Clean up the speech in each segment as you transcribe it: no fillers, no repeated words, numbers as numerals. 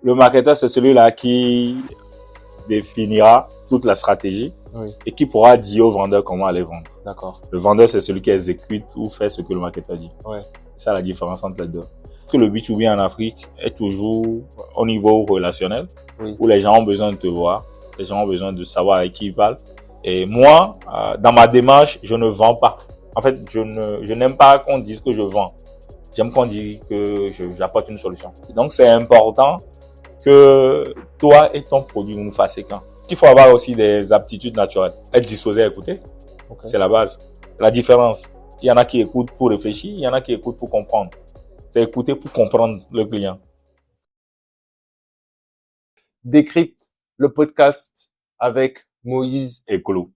le marketeur, c'est celui-là qui définira toute la stratégie et qui pourra dire au vendeur comment aller vendre. D'accord. Le vendeur, c'est celui qui exécute ou fait ce que le marketeur dit. C'est ça la différence entre les deux. Parce que le B2B en Afrique est toujours au niveau relationnel, où les gens ont besoin de te voir, les gens ont besoin de savoir avec qui ils parlent. Et moi, dans ma démarche, je ne vends pas. En fait, je n'aime pas qu'on dise que je vends. J'aime qu'on dise que j'apporte une solution. Donc, c'est important que toi et ton produit vous fassiez quand. Il faut avoir aussi des aptitudes naturelles. Être disposé à écouter, c'est la base. La différence, il y en a qui écoutent pour réfléchir, il y en a qui écoutent pour comprendre. C'est écouter pour comprendre le client. Décrypte le podcast avec Moïse Éclou.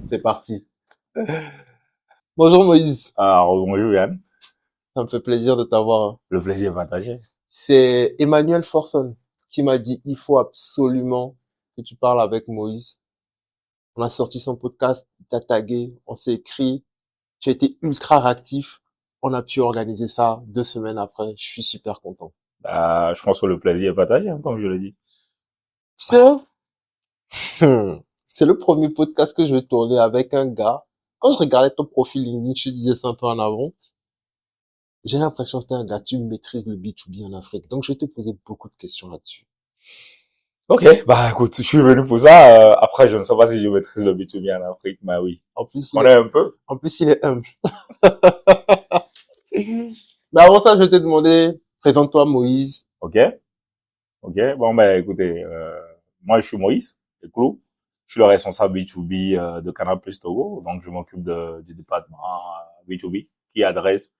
C'est parti. Bonjour Moïse. Bonjour Yann. Ça me fait plaisir de t'avoir. Le plaisir partagé. C'est Emmanuel Forson qui m'a dit il faut absolument que tu parles avec Moïse. On a sorti son podcast, il t'a tagué, on s'est écrit, tu as été ultra réactif. On a pu organiser ça 2 semaines après. Je suis super content. Je pense que le plaisir est partagé, comme je l'ai dit. C'est le premier podcast que je vais tourner avec un gars. Quand je regardais ton profil LinkedIn, je te disais ça un peu en avant. J'ai l'impression que t'es un gars, tu maîtrises le B2B en Afrique. Donc, je vais te poser beaucoup de questions là-dessus. Ok, écoute, je suis venu pour ça. Après, je ne sais pas si je maîtrise le B2B en Afrique, mais oui. En plus, un peu. En plus, il est humble. Mais avant ça, je vais te demander, présente-toi Moïse. Ok. Bon, écoutez, moi, je suis Moïse Éclou. Je suis le responsable B2B de Canal Plus Togo. Donc, je m'occupe du département B2B qui adresse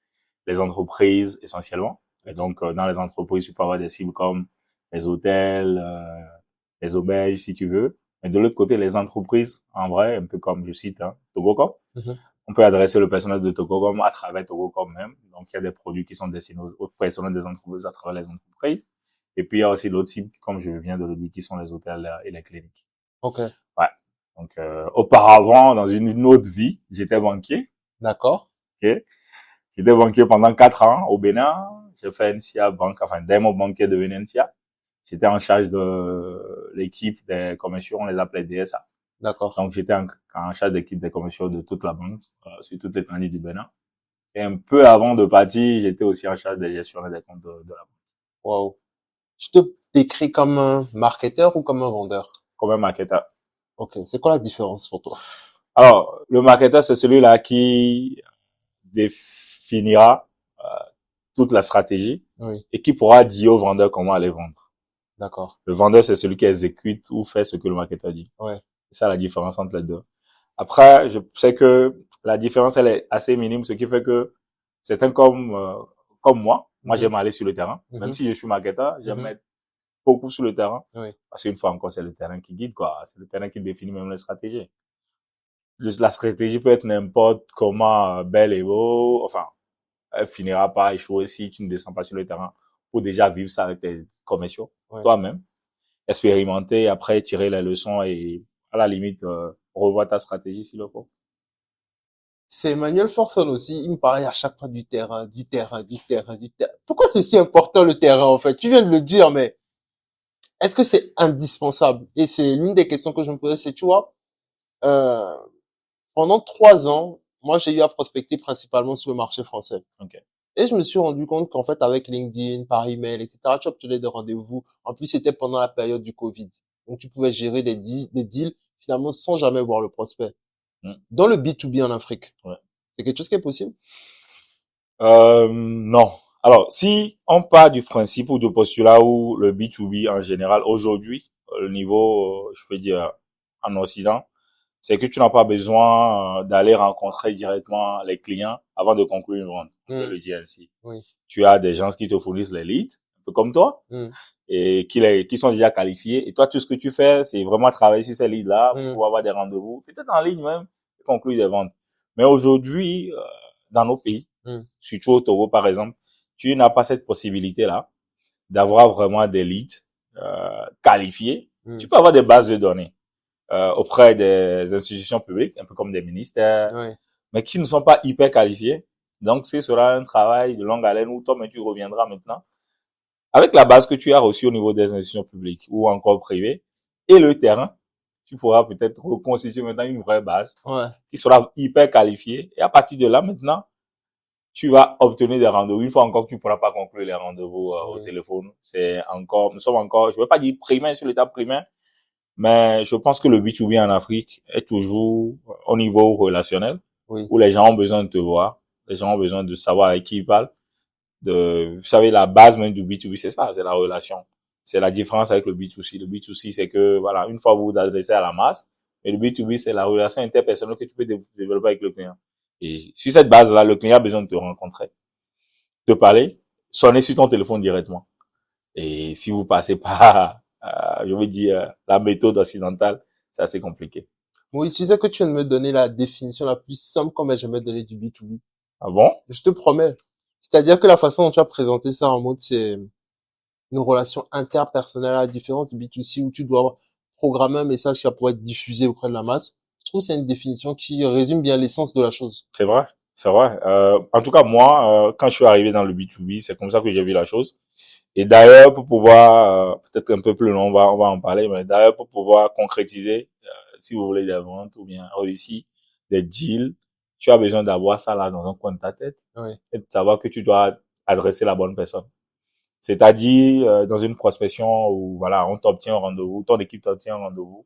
les entreprises essentiellement. Et donc, dans les entreprises, tu peux avoir des cibles comme les hôtels, les auberges, si tu veux. Mais de l'autre côté, les entreprises, en vrai, un peu comme je cite, Togocom. On peut adresser le personnel de Togocom à travers Togocom même. Donc, il y a des produits qui sont destinés aux personnels des entreprises à travers les entreprises. Et puis, il y a aussi d'autres cibles, comme je viens de le dire, qui sont les hôtels et les cliniques. Ok. Ouais. Donc, auparavant, dans une autre vie, j'étais banquier. D'accord. Ok. J'étais banquier pendant 4 ans au Bénin. J'ai fait NCA Banque, enfin, dès mon banquier devenu NCA. J'étais en charge de l'équipe des commerciaux, on les appelait DSA. D'accord. Donc, j'étais en charge de l'équipe des commerciaux de toute la banque, sur toute l'étendue du Bénin. Et un peu avant de partir, j'étais aussi en charge des gestionnaires des comptes de la banque. Wow. Tu te décris comme un marketeur ou comme un vendeur? Comme un marketeur. Ok. C'est quoi la différence pour toi? Alors, le marketeur, c'est celui-là qui définira toute la stratégie et qui pourra dire au vendeur comment aller vendre. D'accord. Le vendeur, c'est celui qui exécute ou fait ce que le marketeur dit. Ouais. C'est ça la différence entre les deux. Après, je sais que la différence, elle est assez minime, ce qui fait que certains comme moi, j'aime aller sur le terrain. Même si je suis marketeur, j'aime être beaucoup sur le terrain. Parce qu'une fois encore, c'est le terrain qui guide, quoi. C'est le terrain qui définit même les stratégies. La stratégie peut être n'importe comment belle et beau. Enfin, elle finira par échouer si tu ne descends pas sur le terrain pour déjà vivre ça avec tes commerciaux, toi-même, expérimenter, après tirer les leçons et à la limite revoir ta stratégie s'il le faut. C'est Emmanuel Forson aussi, il me parlait à chaque fois du terrain. Pourquoi c'est si important le terrain en fait? Tu viens de le dire, mais est-ce que c'est indispensable? Et c'est l'une des questions que je me posais, c'est tu vois, pendant 3 ans, moi j'ai eu à prospecter principalement sur le marché français. Okay. Et je me suis rendu compte qu'en fait avec LinkedIn, par email, etc., tu obtenais des rendez-vous. En plus c'était pendant la période du Covid, donc tu pouvais gérer des deals finalement sans jamais voir le prospect. Dans le B2B en Afrique, c'est quelque chose qui est possible? Non. Alors, si on part du principe ou du postulat où le B2B en général, aujourd'hui, le niveau, je peux dire, en Occident, c'est que tu n'as pas besoin d'aller rencontrer directement les clients avant de conclure une vente. On peut le dire ainsi. Tu as des gens qui te fournissent les leads, un peu comme toi, et qui sont déjà qualifiés. Et toi, tout ce que tu fais, c'est vraiment travailler sur ces leads-là pour avoir des rendez-vous, peut-être en ligne même, et conclure des ventes. Mais aujourd'hui, dans nos pays, surtout au Togo par exemple, tu n'as pas cette possibilité-là d'avoir vraiment des leads qualifiés. Tu peux avoir des bases de données. auprès des institutions publiques, un peu comme des ministères, Oui. mais qui ne sont pas hyper qualifiés. Donc, ce sera un travail de longue haleine où toi, tu reviendras maintenant avec la base que tu as reçue au niveau des institutions publiques ou encore privées et le terrain. Tu pourras peut-être reconstituer maintenant une vraie base qui sera hyper qualifiée. Et à partir de là, maintenant, tu vas obtenir des rendez-vous. Une fois encore que tu pourras pas conclure les rendez-vous au téléphone. C'est encore, nous sommes encore, je veux pas dire primaire sur l'étape primaire, mais je pense que le B2B en Afrique est toujours au niveau relationnel, où les gens ont besoin de te voir, les gens ont besoin de savoir avec qui ils parlent. Vous savez, la base même du B2B, c'est ça, c'est la relation. C'est la différence avec le B2C. Le B2C, c'est que, voilà, une fois vous vous adressez à la masse, mais le B2B, c'est la relation interpersonnelle que tu peux développer avec le client. Et sur cette base-là, le client a besoin de te rencontrer, te parler, sonner sur ton téléphone directement. Et si vous passez par, je veux dire, la méthode occidentale, c'est assez compliqué. Oui, tu sais que tu viens de me donner la définition la plus simple qu'on m'ait jamais donnée du B2B. Ah bon? Je te promets. C'est-à-dire que la façon dont tu as présenté ça en mode, c'est une relation interpersonnelle à la différence du B2C où tu dois programmer un message qui va pouvoir être diffusé auprès de la masse. Je trouve que c'est une définition qui résume bien l'essence de la chose. C'est vrai, c'est vrai. En tout cas, moi, quand je suis arrivé dans le B2B, c'est comme ça que j'ai vu la chose. Et d'ailleurs, pour pouvoir, peut-être un peu plus long, on va en parler, mais d'ailleurs, pour pouvoir concrétiser, si vous voulez des ventes ou bien réussir des deals, tu as besoin d'avoir ça là dans un coin de ta tête. Et de savoir que tu dois adresser la bonne personne. C'est-à-dire, dans une prospection où, voilà, on t'obtient un rendez-vous, ton équipe t'obtient un rendez-vous,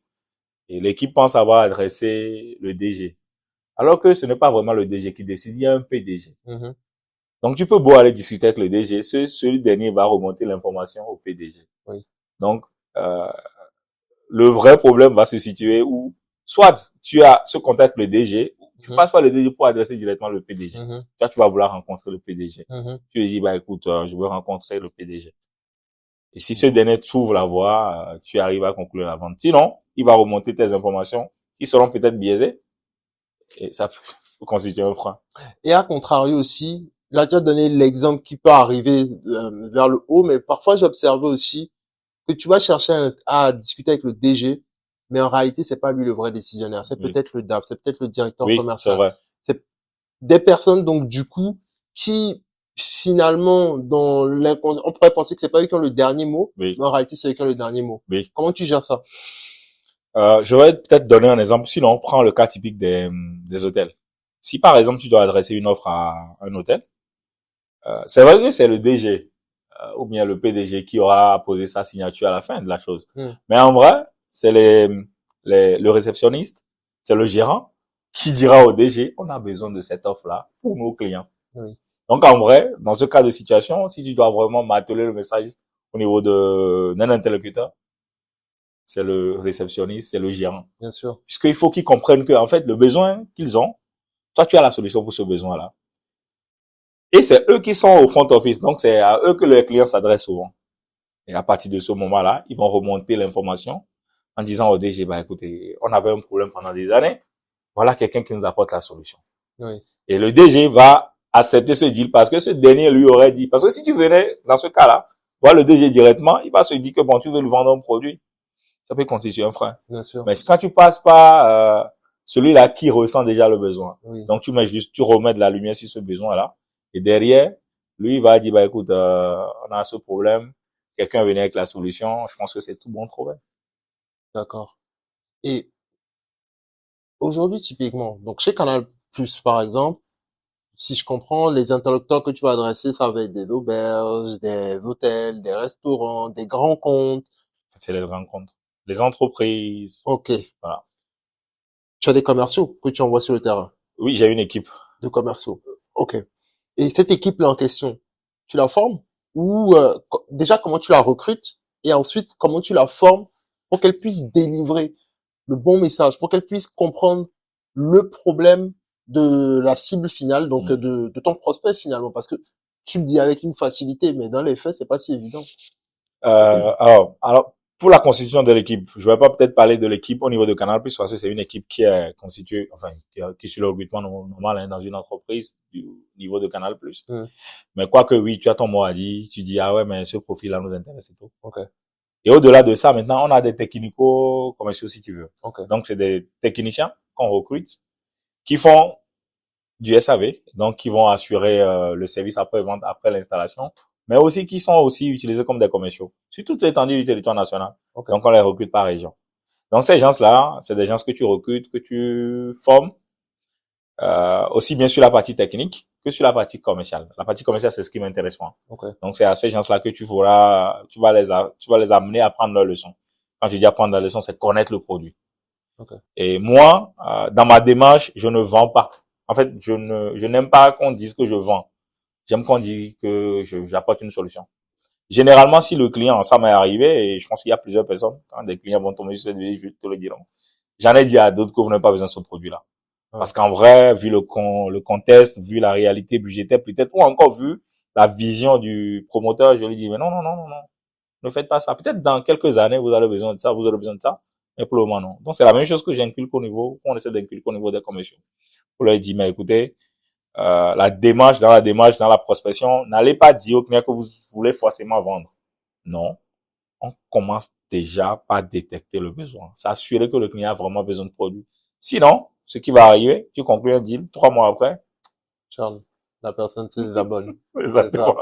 et l'équipe pense avoir adressé le DG. Alors que ce n'est pas vraiment le DG qui décide, il y a un PDG. Donc, tu peux beau aller discuter avec le DG, celui dernier va remonter l'information au PDG. Donc, le vrai problème va se situer où, soit tu as ce contact avec le DG, tu passes par le DG pour adresser directement le PDG. Toi, tu vas vouloir rencontrer le PDG. Tu lui dis, bah écoute, je veux rencontrer le PDG. Et si ce dernier t'ouvre la voie, tu arrives à conclure la vente. Sinon, il va remonter tes informations qui seront peut-être biaisées. Et ça peut constituer un frein. Et à contrario aussi, là tu as donné l'exemple qui peut arriver vers le haut, mais parfois j'ai observé aussi que tu vas chercher à discuter avec le DG, mais en réalité c'est pas lui le vrai décisionnaire, c'est peut-être le DAF, c'est peut-être le directeur commercial. C'est vrai. C'est des personnes donc du coup qui finalement dans l'inconscient, on pourrait penser que c'est pas eux qui ont le dernier mot, mais en réalité c'est eux qui ont le dernier mot. Comment tu gères ça? Je vais peut-être donner un exemple. Sinon, on prend le cas typique des hôtels. Si par exemple tu dois adresser une offre à un hôtel, c'est vrai que c'est le DG ou bien le PDG qui aura posé sa signature à la fin de la chose. Mais en vrai, c'est le réceptionniste, c'est le gérant qui dira au DG, on a besoin de cette offre-là pour nos clients. Donc en vrai, dans ce cas de situation, si tu dois vraiment marteler le message au niveau d'un interlocuteur, c'est le réceptionniste, c'est le gérant. Bien sûr. Puisqu'il faut qu'ils comprennent que, en fait, le besoin qu'ils ont, toi, tu as la solution pour ce besoin-là. Et c'est eux qui sont au front office. Donc, c'est à eux que les clients s'adressent souvent. Et à partir de ce moment-là, ils vont remonter l'information en disant au DG, bah, écoutez, on avait un problème pendant des années. Voilà quelqu'un qui nous apporte la solution. Et le DG va accepter ce deal parce que ce dernier lui aurait dit, parce que si tu venais dans ce cas-là, voir le DG directement, il va se dire que bon, tu veux lui vendre un produit. Ça peut constituer un frein. Bien sûr. Mais quand tu passes par celui-là qui ressent déjà le besoin, donc tu remets de la lumière sur ce besoin-là, et derrière, lui, il va dire, bah écoute, on a ce problème, quelqu'un venait avec la solution, je pense que c'est tout bon trouvé. D'accord. Et aujourd'hui, typiquement, donc chez Canal+, par exemple, si je comprends, les interlocuteurs que tu vas adresser, ça va être des auberges, des hôtels, des restaurants, des grands comptes. C'est les grands comptes. Les entreprises. Ok. Voilà. Tu as des commerciaux que tu envoies sur le terrain? Oui, j'ai une équipe. De commerciaux. Ok. Et cette équipe-là en question, tu la formes? Ou déjà, comment tu la recrutes? Et ensuite, comment tu la formes pour qu'elle puisse délivrer le bon message, pour qu'elle puisse comprendre le problème de la cible finale, donc de ton prospect finalement, parce que tu le dis avec une facilité, mais dans les faits, c'est pas si évident. Alors, pour la constitution de l'équipe, je vais pas peut-être parler de l'équipe au niveau de Canal+, parce que c'est une équipe qui est constituée, enfin, qui suit le recrutement normal hein, dans une entreprise du niveau de Canal+. Mais quoi que oui, tu as ton mot à dire, tu dis, ah ouais, mais ce profil-là nous intéresse et tout. Ok. Et au-delà de ça, maintenant, on a des technico-commerciaux, si tu veux. Okay. Donc, c'est des techniciens qu'on recrute qui font du SAV, donc qui vont assurer le service après-vente, après l'installation, mais aussi qui sont aussi utilisés comme des commerciaux sur toute l'étendue du territoire national. Okay. Donc, on les recrute par région. Donc, ces gens-là, c'est des gens que tu recrutes, que tu formes, aussi bien sur la partie technique que sur la partie commerciale. La partie commerciale, c'est ce qui m'intéresse moi. Okay. Donc, c'est à ces gens-là que tu vas les amener à prendre leur leçon. Quand je dis apprendre la leçon, c'est connaître le produit. Okay. Et moi, dans ma démarche, je ne vends pas. En fait, je n'aime pas qu'on dise que je vends. J'aime qu'on dise que j'apporte une solution. Généralement, si le client, ça m'est arrivé, et je pense qu'il y a plusieurs personnes, quand des clients vont tomber sur cette vidéo, je te le diront. J'en ai dit à d'autres que vous n'avez pas besoin de ce produit-là. Ouais. Parce qu'en vrai, vu le contexte, vu la réalité budgétaire, peut-être, ou encore vu la vision du promoteur, je lui dis, mais non, ne faites pas ça. Peut-être dans quelques années, vous aurez besoin de ça, mais pour le moment, non. Donc, c'est la même chose que j'inculque qu'on essaie d'inculquer au niveau des commerciaux. Pour leur dire, mais écoutez, dans la démarche, dans la prospection, n'allez pas dire au client que vous voulez forcément vendre. Non. On commence déjà par détecter le besoin. S'assurer que le client a vraiment besoin de produits. Sinon, ce qui va arriver, tu conclus un deal, 3 mois après. Charles, la personne te désabonne. Exactement.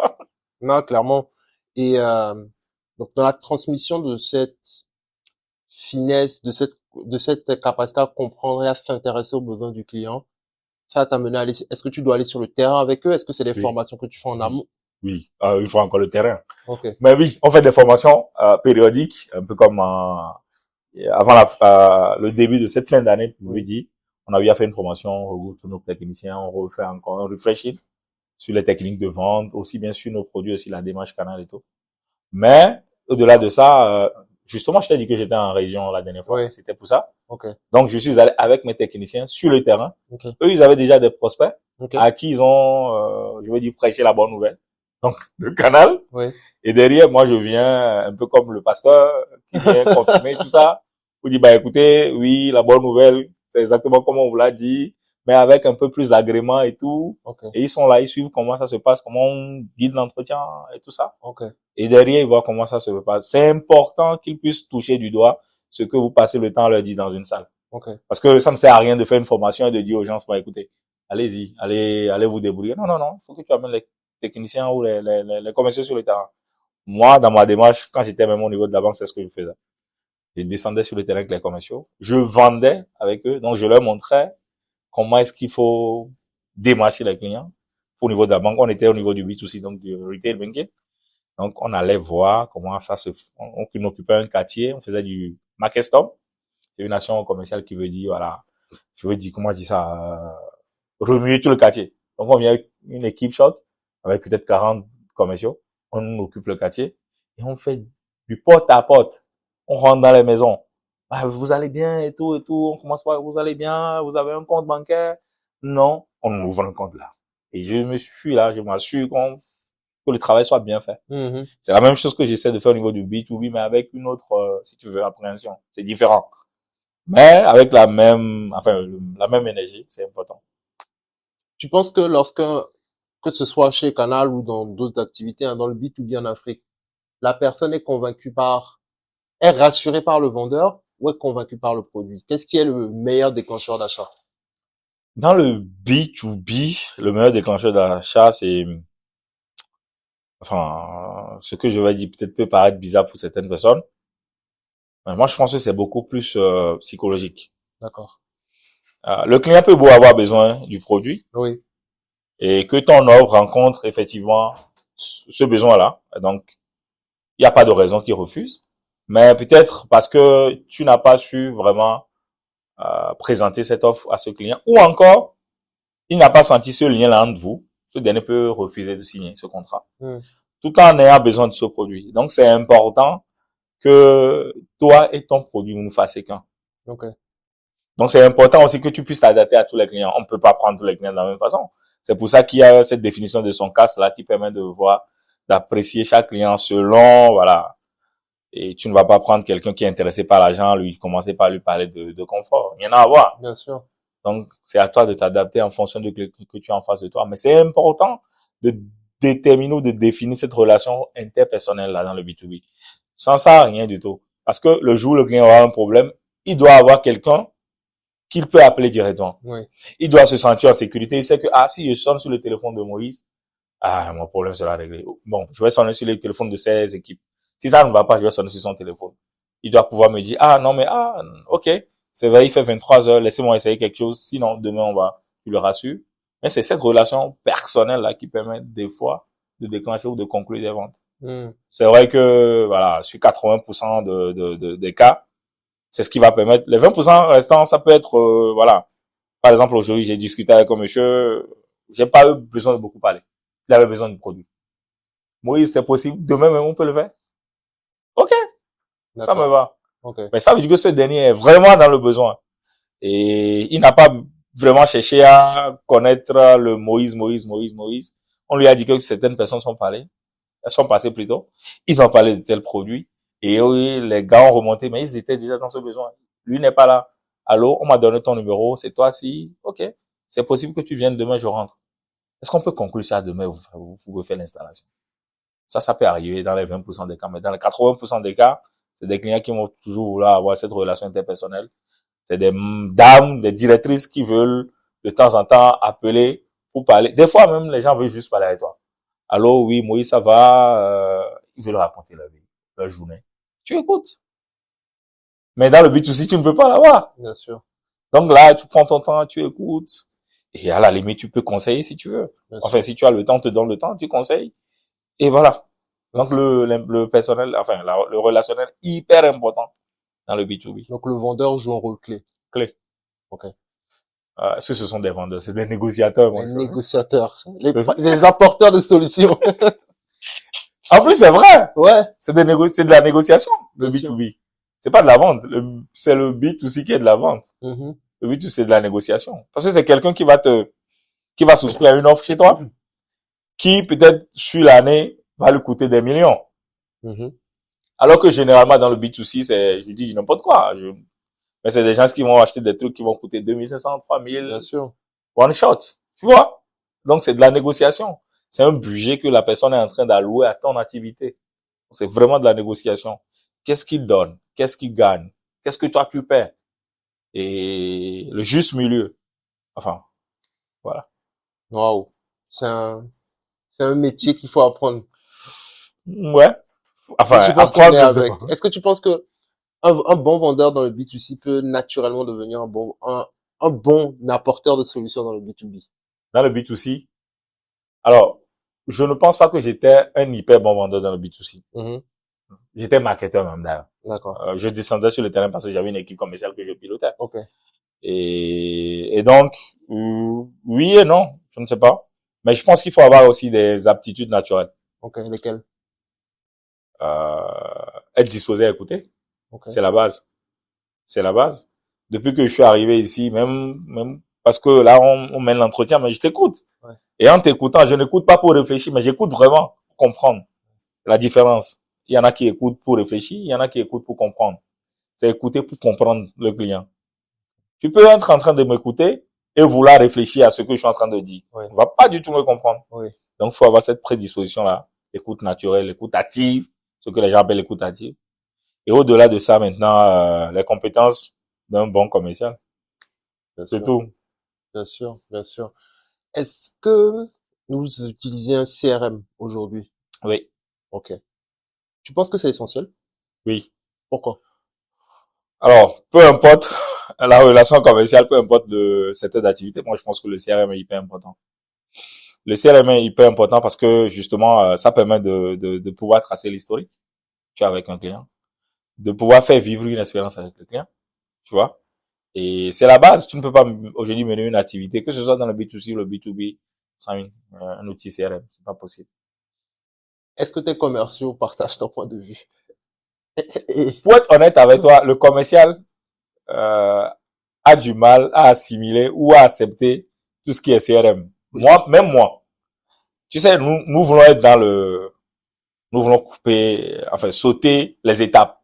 Non, clairement. Et, donc, dans la transmission de cette finesse, de cette capacité à comprendre et à s'intéresser aux besoins du client, ça t'a mené à aller, est-ce que tu dois aller sur le terrain avec eux? Est-ce que c'est des formations que tu fais en amont? Oui, il faut encore le terrain. Okay. Mais oui, on fait des formations périodiques, un peu comme avant le début de cette fin d'année, je vous dis, on a eu à faire une formation, on regroupe tous nos techniciens, on refait encore un refreshing sur les techniques de vente, aussi bien sur nos produits, aussi la démarche canal et tout. Mais au-delà de ça, justement, je t'ai dit que j'étais en région la dernière fois, c'était pour ça. Okay. Donc, je suis allé avec mes techniciens sur le terrain. Okay. Eux, ils avaient déjà des prospects à qui ils ont, je veux dire, prêché la bonne nouvelle. Donc, le canal. Oui. Et derrière, moi, je viens un peu comme le pasteur qui vient confirmer tout ça. Vous dit, bah, écoutez, oui, la bonne nouvelle, c'est exactement comme on vous l'a dit, mais avec un peu plus d'agrément et tout. Okay. Et ils sont là, ils suivent comment ça se passe, comment on guide l'entretien et tout ça. Okay. Et derrière, ils voient comment ça se passe. C'est important qu'ils puissent toucher du doigt ce que vous passez le temps à leur dire dans une salle. Okay. Parce que ça ne sert à rien de faire une formation et de dire aux gens, bah, écoutez, allez-y, allez vous débrouiller. Non, il faut que tu amènes les techniciens ou les commerciaux sur le terrain. Moi, dans ma démarche, quand j'étais même au niveau de la banque, c'est ce que je faisais. Je descendais sur le terrain avec les commerciaux. Je vendais avec eux. Donc, je leur montrais comment est-ce qu'il faut démarcher les clients. Au niveau de la banque, on était au niveau du B2C, donc du retail banking. Donc, on allait voir comment ça se fait. On occupait un quartier, on faisait du market stop. C'est une action commerciale qui veut dire, voilà, je veux dire, comment on dit ça, remuer tout le quartier. Donc, on vient avec une équipe short, avec peut-être 40 commerciaux. On occupe le quartier et on fait du porte à porte. On rentre dans les maisons. Ah, vous allez bien et tout. On commence par, vous allez bien, vous avez un compte bancaire? Non. On ouvre un compte là. Et je m'assure que le travail soit bien fait. Mm-hmm. C'est la même chose que j'essaie de faire au niveau du B2B, mais avec une autre, si tu veux, appréhension. C'est différent. Mais avec la même énergie, c'est important. Tu penses que que ce soit chez Canal ou dans d'autres activités, dans le B2B en Afrique, la personne est rassurée par le vendeur ou est convaincue par le produit? Qu'est-ce qui est le meilleur déclencheur d'achat? Dans le B2B, le meilleur déclencheur d'achat, c'est, ce que je vais dire peut-être peut paraître bizarre pour certaines personnes. Mais moi, je pense que c'est beaucoup plus psychologique. D'accord. Le client peut beau avoir besoin du produit. Oui. Et que ton offre rencontre effectivement ce besoin-là. Donc, il n'y a pas de raison qu'il refuse. Mais peut-être parce que tu n'as pas su vraiment présenter cette offre à ce client. Ou encore, il n'a pas senti ce lien-là entre vous. Ce dernier peut refuser de signer ce contrat. Tout en ayant besoin de ce produit. Donc, c'est important que toi et ton produit ne fassent qu'un. Okay. Donc, c'est important aussi que tu puisses t'adapter à tous les clients. On ne peut pas prendre tous les clients de la même façon. C'est pour ça qu'il y a cette définition de son cas-là qui permet de voir, d'apprécier chaque client selon, voilà. Et tu ne vas pas prendre quelqu'un qui est intéressé par l'argent, commencer par lui parler de confort. Il y en a à voir. Bien sûr. Donc, c'est à toi de t'adapter en fonction de que tu as en face de toi. Mais c'est important de déterminer ou de définir cette relation interpersonnelle là dans le B2B. Sans ça, rien du tout. Parce que le jour où le client aura un problème, il doit avoir quelqu'un qu'il peut appeler directement. Oui. Il doit se sentir en sécurité. Il sait que, si je sonne sur le téléphone de Moïse, mon problème sera réglé. Bon, je vais sonner sur les téléphones de 16 équipes. Si ça ne va pas, je vais sonner sur son téléphone. Il doit pouvoir me dire, non, mais, ok, c'est vrai, il fait 23 heures, laissez-moi essayer quelque chose, sinon, demain, on va, je le rassure. Mais c'est cette relation personnelle-là qui permet, des fois, de déclencher ou de conclure des ventes. C'est vrai que, voilà, sur 80% des cas, c'est ce qui va permettre. Les 20% restants, ça peut être, voilà. Par exemple, aujourd'hui, j'ai discuté avec un monsieur, j'ai pas eu besoin de beaucoup parler. Il avait besoin de produit. Moïse, c'est possible. Demain même, on peut le faire. Ok. Ça me va. Okay. Mais ça veut dire que ce dernier est vraiment dans le besoin. Et il n'a pas vraiment cherché à connaître le Moïse. On lui a dit que certaines personnes sont passées plutôt. Ils ont parlé de tels produits. Et oui, les gars ont remonté, mais ils étaient déjà dans ce besoin. Lui n'est pas là. Allô, on m'a donné ton numéro, c'est toi, si, ok. C'est possible que tu viennes demain, je rentre. Est-ce qu'on peut conclure ça demain, vous pouvez faire l'installation? Ça peut arriver dans les 20% des cas, mais dans les 80% des cas, c'est des clients qui vont toujours vouloir avoir cette relation interpersonnelle. C'est des dames, des directrices qui veulent de temps en temps appeler pour parler. Des fois même, les gens veulent juste parler avec toi. Allô, oui, Moïse, ça va, ils veulent raconter leur vie, leur journée. Tu écoutes. Mais dans le B2C, tu ne peux pas l'avoir. Bien sûr. Donc là, tu prends ton temps, tu écoutes. Et à la limite, tu peux conseiller si tu veux. Enfin, si tu as le temps, te donne le temps, tu conseilles. Et voilà. Donc le personnel, enfin, le relationnel, hyper important dans le B2B. Donc le vendeur joue un rôle clé. Clé. Ok. Est-ce que ce sont des vendeurs? C'est des négociateurs, moi. Les négociateurs. Les apporteurs de solutions. En plus, c'est vrai. Ouais. C'est de la négociation, le B2B. C'est pas de la vente. C'est le B2C qui est de la vente. Le B2C, c'est de la négociation. Parce que c'est quelqu'un qui va souscrire à une offre chez toi, qui peut-être sur l'année va lui coûter des millions. Alors que généralement dans le B2C, je dis n'importe quoi. Mais c'est des gens qui vont acheter des trucs qui vont coûter 2500, 3000. Bien sûr. One shot. Tu vois? Donc c'est de la négociation. C'est un budget que la personne est en train d'allouer à ton activité. C'est vraiment de la négociation. Qu'est-ce qu'il donne? Qu'est-ce qu'il gagne? Qu'est-ce que toi tu perds? Et le juste milieu. Enfin, voilà. Waouh. C'est un métier qu'il faut apprendre. Ouais. Enfin, Est-ce que tu penses que un bon vendeur dans le B2C peut naturellement devenir un bon apporteur de solutions dans le B2B? Dans le B2C? Alors, je ne pense pas que j'étais un hyper bon vendeur dans le B2C. J'étais marketeur même d'ailleurs. D'accord. Je descendais sur le terrain parce que j'avais une équipe commerciale que je pilotais. Ok. Et donc, oui et non, je ne sais pas. Mais je pense qu'il faut avoir aussi des aptitudes naturelles. Ok, lesquelles? Être disposé à écouter. Okay. C'est la base. C'est la base. Depuis que je suis arrivé ici, même parce que là, on mène l'entretien, mais je t'écoute. Ouais. Et en t'écoutant, je n'écoute pas pour réfléchir, mais j'écoute vraiment pour comprendre la différence. Il y en a qui écoutent pour réfléchir, il y en a qui écoutent pour comprendre. C'est écouter pour comprendre le client. Tu peux être en train de m'écouter et vouloir réfléchir à ce que je suis en train de dire. Oui. On va pas du tout me comprendre. Oui. Donc, il faut avoir cette prédisposition-là. Écoute naturelle, écoute active, ce que les gens appellent l'écoute active. Et au-delà de ça, maintenant, les compétences d'un bon commercial. C'est tout. Bien sûr, bien sûr. Est-ce que vous utilisez un CRM aujourd'hui? Oui. Ok. Tu penses que c'est essentiel? Oui. Pourquoi? Alors, peu importe la relation commerciale, peu importe le secteur d'activité, moi je pense que le CRM est hyper important. Le CRM est hyper important parce que justement, ça permet de pouvoir tracer l'historique tu as avec un client, de pouvoir faire vivre une expérience avec le client, tu vois. Et c'est la base. Tu ne peux pas aujourd'hui mener une activité, que ce soit dans le B2C ou le B2B, sans un outil CRM. C'est pas possible. Est-ce que tes commerciaux partagent ton point de vue? Pour être honnête avec toi, le commercial a du mal à assimiler ou à accepter tout ce qui est CRM. Oui. Même moi. Tu sais, nous voulons être nous voulons couper, enfin, sauter les étapes.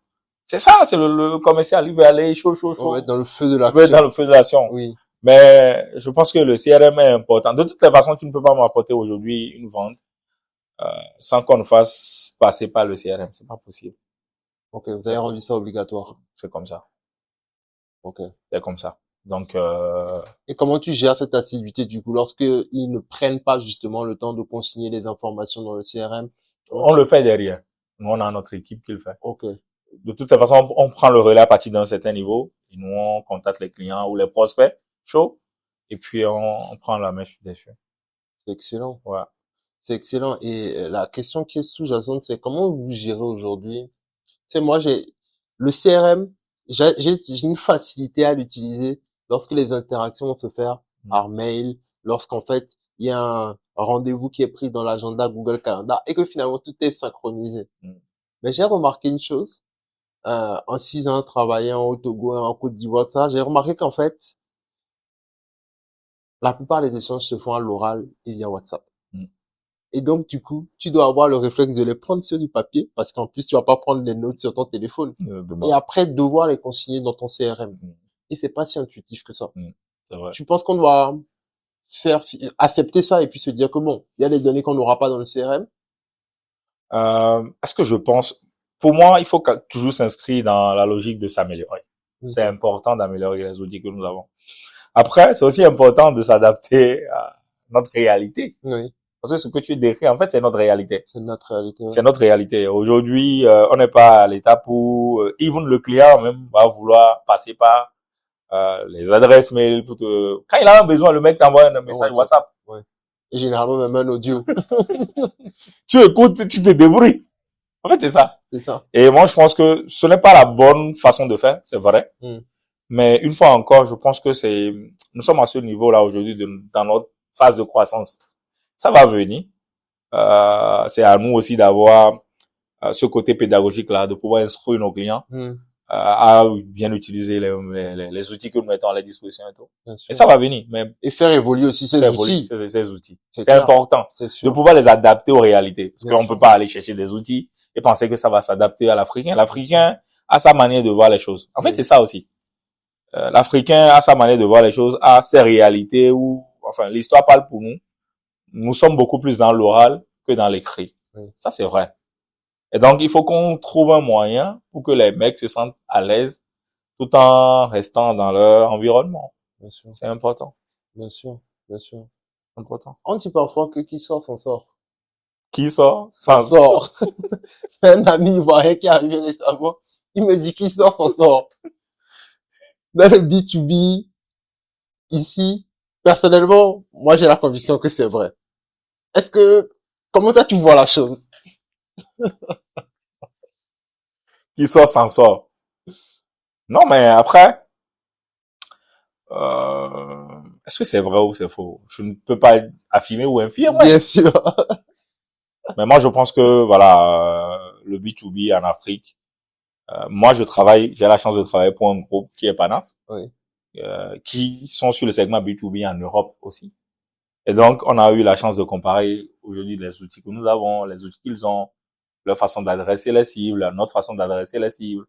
C'est ça, c'est le commercial. Il veut aller chaud. On va être dans le feu de l'action. Il veut être dans le feu de l'action. Oui. Mais je pense que le CRM est important. De toutes les façons, tu ne peux pas m'apporter aujourd'hui une vente sans qu'on ne fasse passer par le CRM. C'est pas possible. Ok, vous avez rendu ça obligatoire. C'est comme ça. Ok. C'est comme ça. Donc, Et comment tu gères cette assiduité du coup lorsque ils ne prennent pas justement le temps de consigner les informations dans le CRM? on le fait derrière. Nous, on a notre équipe qui le fait. Ok. De toute façon, on prend le relais à partir d'un certain niveau. Et nous, on contacte les clients ou les prospects chauds. Et puis, on prend la mèche dessus. C'est excellent. Ouais. C'est excellent. Et la question qui est sous-jacente, c'est comment vous gérez aujourd'hui? C'est moi, le CRM, j'ai une facilité à l'utiliser lorsque les interactions vont se faire par mail, lorsqu'en fait, il y a un rendez-vous qui est pris dans l'agenda Google Calendar et que finalement tout est synchronisé. Mais j'ai remarqué une chose, en 6 ans travaillant au Togo et en Côte d'Ivoire, ça, j'ai remarqué qu'en fait, la plupart des échanges se font à l'oral et via WhatsApp. Et donc, du coup, tu dois avoir le réflexe de les prendre sur du papier, parce qu'en plus, tu vas pas prendre les notes sur ton téléphone. Et après, devoir les consigner dans ton CRM. Et c'est pas si intuitif que ça. C'est vrai. Tu penses qu'on doit accepter ça et puis se dire que bon, il y a des données qu'on n'aura pas dans le CRM? Est-ce que je pense, pour moi, il faut toujours s'inscrire dans la logique de s'améliorer. C'est important d'améliorer les outils que nous avons. Après, c'est aussi important de s'adapter à notre réalité. Oui. Parce que ce que tu décris, en fait, c'est notre réalité. C'est notre réalité. C'est notre réalité. Aujourd'hui, on n'est pas à l'étape où even le client même va vouloir passer par les adresses mail pour te... Quand il a un besoin, le mec t'envoie un message WhatsApp. Ouais. Et généralement même un audio. Tu écoutes, tu te débrouilles. En fait, c'est ça. C'est ça. Et moi, je pense que ce n'est pas la bonne façon de faire, c'est vrai. Mais une fois encore, je pense que nous sommes à ce niveau-là aujourd'hui dans notre phase de croissance. Ça va venir. C'est à nous aussi d'avoir ce côté pédagogique-là, de pouvoir instruire nos clients à bien utiliser les outils que nous mettons à la disposition et tout. Et ça va venir. Et faire évoluer aussi ces outils. Ces outils. C'est important de pouvoir les adapter aux réalités. Parce qu'on peut pas aller chercher des outils et penser que ça va s'adapter à l'Africain. L'Africain a sa manière de voir les choses. En fait, c'est ça aussi. L'Africain a sa manière de voir les choses, a ses réalités où, enfin, l'histoire parle pour nous. Nous sommes beaucoup plus dans l'oral que dans l'écrit. Ça, c'est vrai. Et donc, il faut qu'on trouve un moyen pour que les mecs se sentent à l'aise tout en restant dans leur environnement. Bien sûr. C'est important. Bien sûr. Bien sûr. Important. On dit parfois que qui sort, s'en sort. Qui sort? S'en sort. Un ami ivoirien qui est arrivé récemment, il me dit qui sort, s'en sort. Dans le B2B, ici, personnellement, moi j'ai la conviction que c'est vrai. Comment toi tu vois la chose? Qui sort, s'en sort. Non, mais après, est-ce que c'est vrai ou c'est faux? Je ne peux pas affirmer ou infirmer. Bien sûr. Mais moi, je pense que, voilà, le B2B en Afrique, moi, j'ai la chance de travailler pour un groupe qui est Panaf. Oui. Qui sont sur le segment B2B en Europe aussi. Et donc, on a eu la chance de comparer aujourd'hui les outils que nous avons, les outils qu'ils ont, leur façon d'adresser les cibles, notre façon d'adresser les cibles.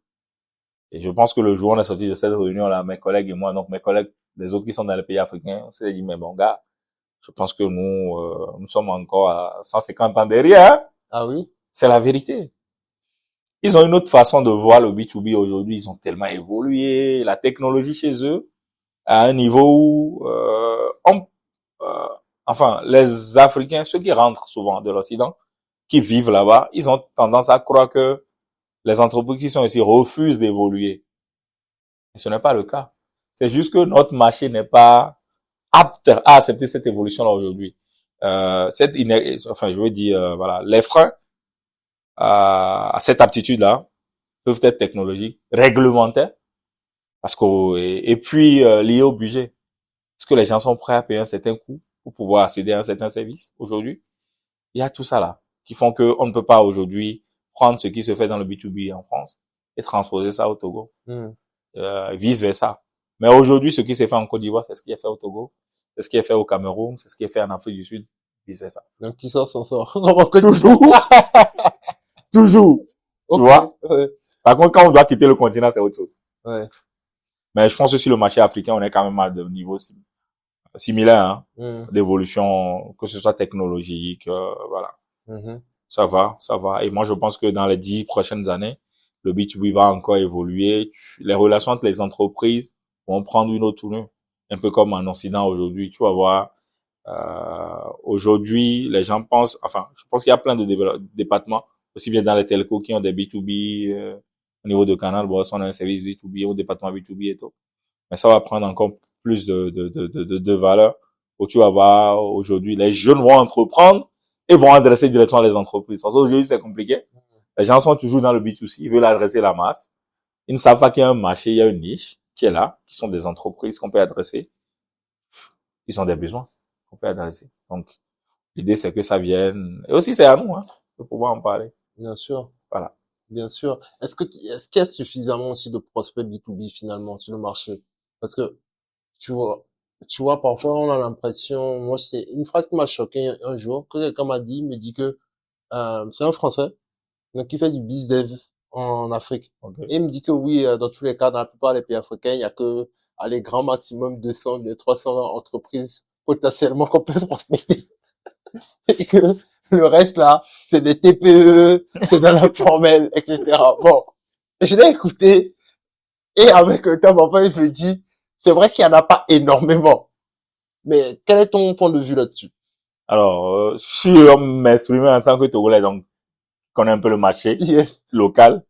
Et je pense que le jour où on est sorti de cette réunion-là, mes collègues et moi, donc mes collègues, les autres qui sont dans les pays africains, on s'est dit, mais bon, gars, je pense que nous sommes encore à 150 ans derrière. Ah oui? C'est la vérité. Ils ont une autre façon de voir le B2B aujourd'hui. Ils ont tellement évolué, la technologie chez eux, à un niveau où enfin, les Africains, ceux qui rentrent souvent de l'Occident, qui vivent là-bas, ils ont tendance à croire que les entreprises qui sont ici refusent d'évoluer. Et ce n'est pas le cas. C'est juste que notre marché n'est pas apte à accepter cette évolution-là aujourd'hui. Enfin, je veux dire, voilà, les freins à cette aptitude-là peuvent être technologiques, réglementaires, parce que et puis liés au budget. Est-ce que les gens sont prêts à payer un certain coût pour pouvoir accéder à un certain service aujourd'hui? Il y a tout ça là qui font que on ne peut pas aujourd'hui prendre ce qui se fait dans le B2B en France et transposer ça au Togo. Vice versa. Mais aujourd'hui, ce qui s'est fait en Côte d'Ivoire, c'est ce qui est fait au Togo, c'est ce qui est fait au Cameroun, c'est ce qui est fait en Afrique du Sud, vice versa. Donc qui sort, s'en sort. Toujours. Toujours. Okay. Tu vois? Ouais. Par contre, quand on doit quitter le continent, c'est autre chose. Ouais. Mais je pense que sur le marché africain, on est quand même à de niveaux similaires, hein, d'évolution, que ce soit technologique, voilà. Ça va. Et moi, je pense que dans les 10 prochaines années, le B2B va encore évoluer, les relations entre les entreprises vont prendre une autre tournure. Un peu comme en Occident aujourd'hui, tu vas voir, aujourd'hui, les gens pensent, enfin, je pense qu'il y a plein de départements, aussi bien dans les telcos qui ont des B2B, au niveau de Canal, bon, on a un service B2B, au département B2B et tout. Mais ça va prendre encore plus de valeur, où tu vas voir, aujourd'hui, les jeunes vont entreprendre et vont adresser directement les entreprises. Parce qu'aujourd'hui, c'est compliqué. Les gens sont toujours dans le B2C, ils veulent adresser la masse. Ils ne savent pas qu'il y a un marché, il y a une niche qui est là, qui sont des entreprises qu'on peut adresser. Ils ont des besoins qu'on peut adresser. Donc, l'idée, c'est que ça vienne. Et aussi, c'est à nous, hein, de pouvoir en parler. Bien sûr. Voilà. Bien sûr. Est-ce qu'il y a suffisamment aussi de prospects B2B finalement sur le marché? Parce que, tu vois, parfois on a l'impression, moi c'est une phrase qui m'a choqué un jour, que quelqu'un m'a dit, il me dit que, c'est un Français, donc qui fait du business en Afrique. Okay. Et il me dit que oui, dans tous les cas, dans la plupart des pays africains, il y a que, allez, grand maximum 200, 300 entreprises potentiellement qu'on peut prospecter. Et que le reste là, c'est des TPE, c'est dans l'informel, etc. Bon, je l'ai écouté et avec le temps, enfin, il me dit, c'est vrai qu'il y en a pas énormément. Mais quel est ton point de vue là-dessus? Alors, si on m'exprimer en tant que Togolais, donc, connaît un peu le marché local,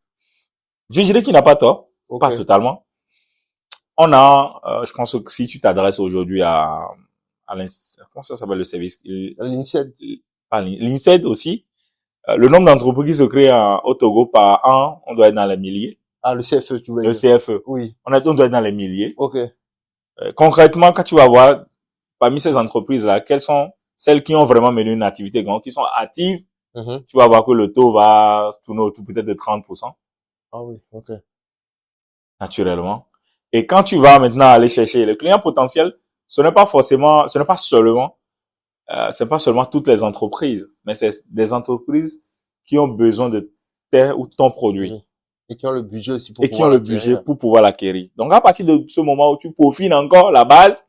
je dirais qu'il n'a pas tort, pas totalement. On a, je pense que si tu t'adresses aujourd'hui à comment ça s'appelle le service? L'INSEAD. L'INSEAD aussi. Le nombre d'entreprises qui se créent au Togo par an, on doit être dans les milliers. Ah, le CFE, tu veux dire. Le CFE. Oui. On doit être dans les milliers. Ok. Concrètement, quand tu vas voir, parmi ces entreprises-là, quelles sont celles qui ont vraiment mené une activité, donc, qui sont actives, tu vas voir que le taux va tourner autour peut-être de 30%. Ah oui, ok. Naturellement. Et quand tu vas maintenant aller chercher le client potentiel, ce n'est pas seulement toutes les entreprises, mais c'est des entreprises qui ont besoin de tel ou ton produit. Oui. Et qui ont le budget aussi pour pouvoir l'acquérir. Donc, à partir de ce moment où tu peaufines encore la base,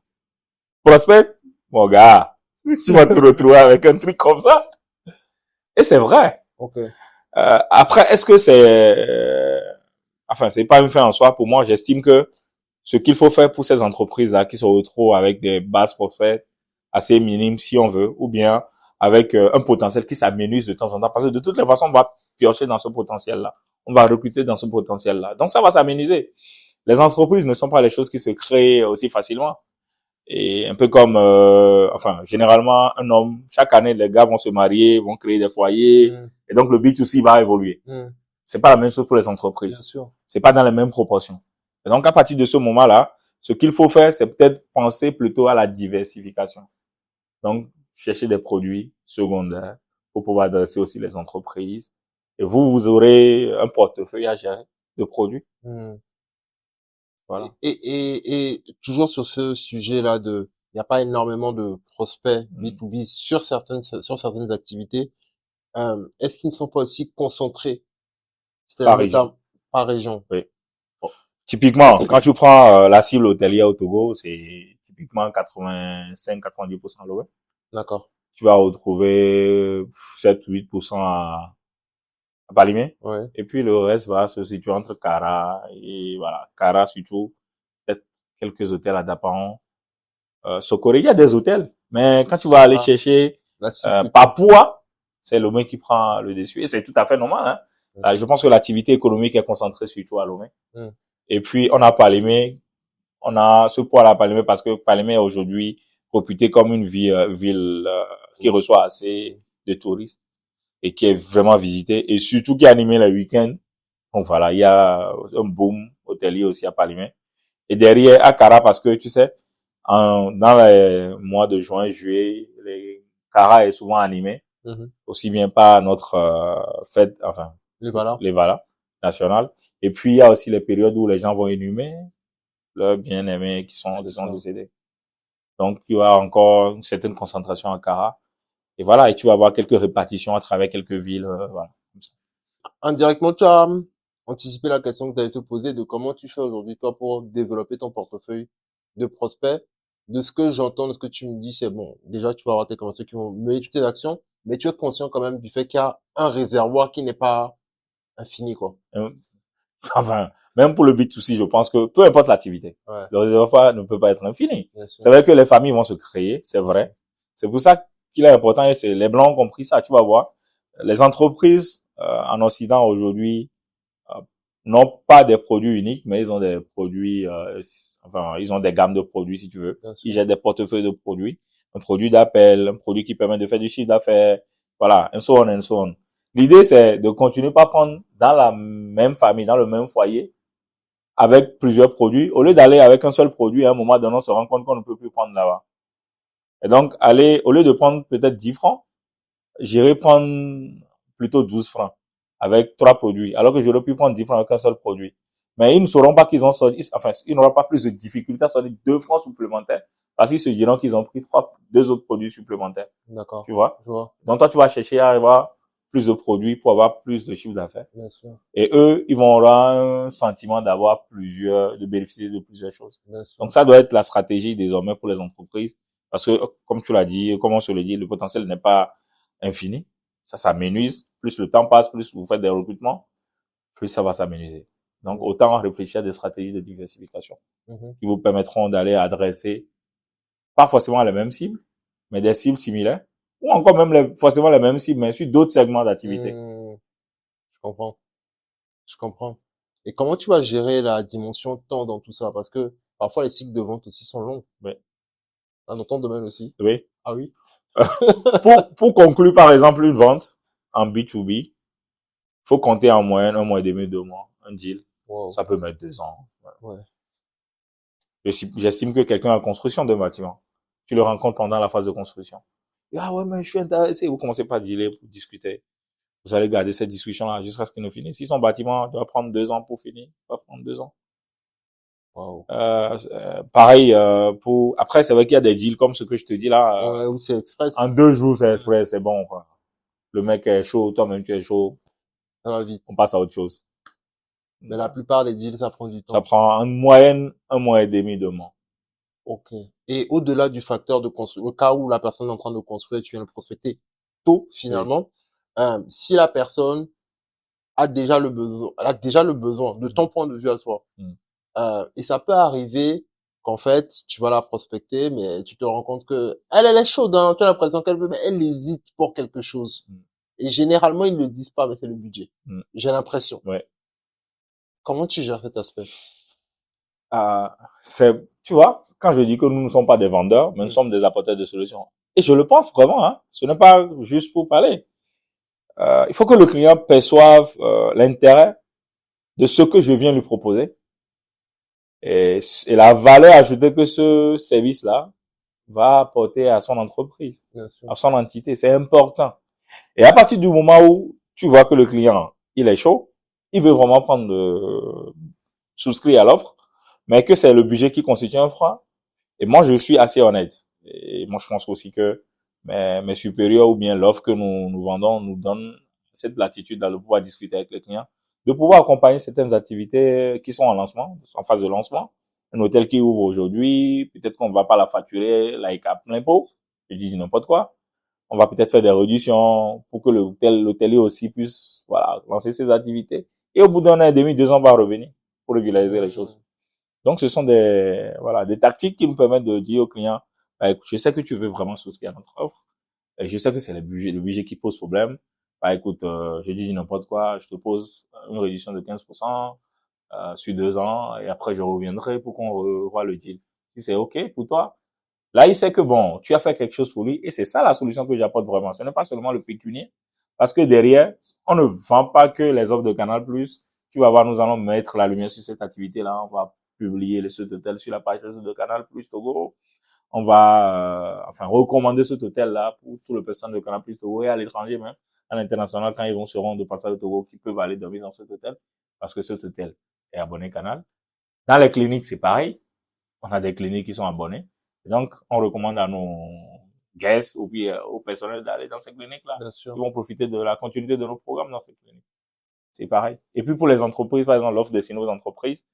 prospect, mon gars, tu vas te retrouver avec un truc comme ça. Et c'est vrai. Okay. Après, est-ce que c'est pas une fin en soi. Pour moi, j'estime que ce qu'il faut faire pour ces entreprises-là qui se retrouvent avec des bases prospects assez minimes, si on veut, ou bien avec un potentiel qui s'amenuise de temps en temps, parce que de toutes les façons, on va piocher dans ce potentiel-là. On va recruter dans ce potentiel-là. Donc, ça va s'amenuiser. Les entreprises ne sont pas les choses qui se créent aussi facilement. Et un peu comme, généralement, un homme, chaque année, les gars vont se marier, vont créer des foyers, et donc le B2C va évoluer. C'est pas la même chose pour les entreprises. Bien sûr. C'est pas dans les mêmes proportions. Et donc, à partir de ce moment-là, ce qu'il faut faire, c'est peut-être penser plutôt à la diversification. Donc, chercher des produits secondaires pour pouvoir adresser aussi les entreprises. Et vous aurez un portefeuille à gérer de produits. Voilà. Et toujours sur ce sujet-là il n'y a pas énormément de prospects B2B sur certaines activités. Est-ce qu'ils ne sont pas aussi concentrés? Par région. Par région. Oui. Bon. Typiquement, quand tu prends la cible hôtelière au Togo, c'est typiquement 85-90% l'OE. D'accord. Tu vas retrouver 7-8% à Palimé. Ouais. Et puis le reste va se situer entre Kara et voilà. Kara surtout, peut-être quelques hôtels à Dapaon. Sokoré, il y a des hôtels. Mais quand tu vas aller chercher Papua, c'est Lomé qui prend le dessus. Et c'est tout à fait normal, hein. Je pense que l'activité économique est concentrée surtout à Lomé. Et puis, on a Palimé. On a ce poids-là à Palimé parce que Palimé est aujourd'hui réputé comme une ville qui reçoit assez de touristes et qui est vraiment visitée et surtout qui est animée les week-ends. Donc voilà, il y a un boom hôtelier aussi à Palimé. Et derrière, à Kara, parce que tu sais, dans les mois de juin, juillet, les Kara est souvent animé, aussi bien par notre fête, les Valas nationales. Et puis, il y a aussi les périodes où les gens vont inhumer leurs bien-aimés qui sont décédés. Donc, il y aura encore une certaine concentration à Kara. Et voilà, et tu vas avoir quelques répartitions à travers quelques villes, voilà, comme ça. Indirectement, tu as anticipé la question que tu allais te poser de comment tu fais aujourd'hui, toi, pour développer ton portefeuille de prospects. De ce que j'entends, de ce que tu me dis, c'est bon. Déjà, tu vas avoir tes commerciaux qui vont mener toutes tes actions, mais tu es conscient quand même du fait qu'il y a un réservoir qui n'est pas infini, quoi. Enfin, même pour le B2C, je pense que peu importe l'activité, le réservoir ne peut pas être infini. C'est vrai que les familles vont se créer, c'est vrai. C'est pour ça qu'il est important, et c'est les Blancs ont compris ça, tu vas voir. Les entreprises en Occident aujourd'hui n'ont pas des produits uniques, mais ils ont des produits, enfin, ils ont des gammes de produits, si tu veux. Ils gèrent des portefeuilles de produits, un produit d'appel, un produit qui permet de faire du chiffre d'affaires, voilà, and so on and so on. L'idée, c'est de continuer par prendre dans la même famille, dans le même foyer, avec plusieurs produits, au lieu d'aller avec un seul produit, à un moment donné, on se rend compte qu'on ne peut plus prendre là-bas. Et donc, aller, au lieu de prendre peut-être 10 francs, j'irai prendre plutôt 12 francs avec 3 produits, alors que j'aurais pu prendre 10 francs avec un seul produit. Mais ils ne sauront pas qu'ils ont sorti, enfin, ils n'auront pas plus de difficultés à sortir 2 francs supplémentaires, parce qu'ils se diront qu'ils ont pris 2 autres produits supplémentaires. D'accord. Tu vois? Donc, toi, tu vas chercher à avoir plus de produits pour avoir plus de chiffre d'affaires. Bien sûr. Et eux, ils vont avoir un sentiment d'avoir de bénéficier de plusieurs choses. Bien sûr. Donc, ça doit être la stratégie désormais pour les entreprises. Parce que, comme tu l'as dit, comme on se le dit, le potentiel n'est pas infini. Ça s'amenuise. Plus le temps passe, plus vous faites des recrutements, plus ça va s'amenuiser. Donc, autant réfléchir à des stratégies de diversification qui vous permettront d'aller adresser pas forcément les mêmes cibles, mais des cibles similaires, ou encore même forcément les mêmes cibles, mais sur d'autres segments d'activité. Je comprends. Je comprends. Et comment tu vas gérer la dimension temps dans tout ça? Parce que parfois les cycles de vente aussi sont longs. Oui. Dans ton domaine aussi? Oui. Ah oui? Pour conclure, par exemple, une vente en B2B, faut compter en moyenne 1 mois et demi, 2 mois, un deal. Wow. Ça peut mettre 2 ans. Ouais. J'estime que quelqu'un en construction d'un bâtiment, tu le rencontres pendant la phase de construction. Ah ouais, mais je suis intéressé. Vous commencez pas à dealer pour discuter. Vous allez garder cette discussion-là jusqu'à ce qu'il ne finisse. Si son bâtiment doit prendre 2 ans pour finir, va prendre 2 ans. Wow. Pareil, après, c'est vrai qu'il y a des deals comme ce que je te dis là. Ouais, c'est express. En 2 jours, c'est express, c'est bon, quoi. Le mec est chaud, toi-même tu es chaud. Ça va vite. On passe à autre chose. Mais la plupart des deals, ça prend du temps. Ça prend en moyenne 1 mois et demi, 2 mois. Ok. Et au-delà du facteur de construire, le cas où la personne est en train de construire, tu viens de prospecter tôt, finalement. Oui. Si la personne a déjà le besoin, de ton point de vue à toi, et ça peut arriver qu'en fait, tu vas la prospecter, mais tu te rends compte que elle est chaude, hein, tu as l'impression qu'elle veut, mais elle hésite pour quelque chose. Et généralement, ils ne le disent pas, mais c'est le budget. J'ai l'impression. Ouais. Comment tu gères cet aspect? Tu vois, quand je dis que nous ne sommes pas des vendeurs, mais nous sommes des apporteurs de solutions. Et je le pense vraiment, hein. Ce n'est pas juste pour parler. Il faut que le client perçoive l'intérêt de ce que je viens lui proposer et la valeur ajoutée que ce service-là va apporter à son entreprise, à son entité. C'est important. Et à partir du moment où tu vois que le client, il est chaud, il veut vraiment souscrire à l'offre, mais que c'est le budget qui constitue un frein. Et moi, je suis assez honnête. Et moi, je pense aussi que mes supérieurs ou bien l'offre que nous vendons nous donne cette latitude de pouvoir discuter avec les clients, de pouvoir accompagner certaines activités qui sont en lancement, en phase de lancement. Un hôtel qui ouvre aujourd'hui, peut-être qu'on ne va pas la facturer, like à plein pot. Je dis n'importe quoi. On va peut-être faire des réductions pour que l'hôtelier aussi puisse, voilà, lancer ses activités. Et au bout d'un an et demi, 2 ans, va revenir pour régulariser les choses. Donc, ce sont des tactiques qui nous permettent de dire au client, bah, écoute, je sais que tu veux vraiment souscrire à notre offre. Et je sais que c'est le budget qui pose problème. Bah, écoute, je dis n'importe quoi, je te pose une réduction de 15%, sur 2 ans, et après, je reviendrai pour qu'on revoie le deal. Si c'est OK pour toi. Là, il sait que bon, tu as fait quelque chose pour lui, et c'est ça la solution que j'apporte vraiment. Ce n'est pas seulement le pécunier. Parce que derrière, on ne vend pas que les offres de Canal+. Tu vas voir, nous allons mettre la lumière sur cette activité-là. On va publier les cet hôtel sur la page de Canal+ Togo. On va recommander cet hôtel-là pour tout le personnel de Canal+ Togo et à l'étranger même, à l'international, quand ils seront de passage de Togo, qui peuvent aller dormir dans cet hôtel parce que cet hôtel est abonné Canal. Dans les cliniques, c'est pareil. On a des cliniques qui sont abonnés. Et donc, on recommande à nos guests ou puis au personnel d'aller dans ces cliniques-là. Ils vont profiter de la continuité de nos programmes dans ces cliniques. C'est pareil. Et puis pour les entreprises, par exemple, l'offre destinée aux entreprises,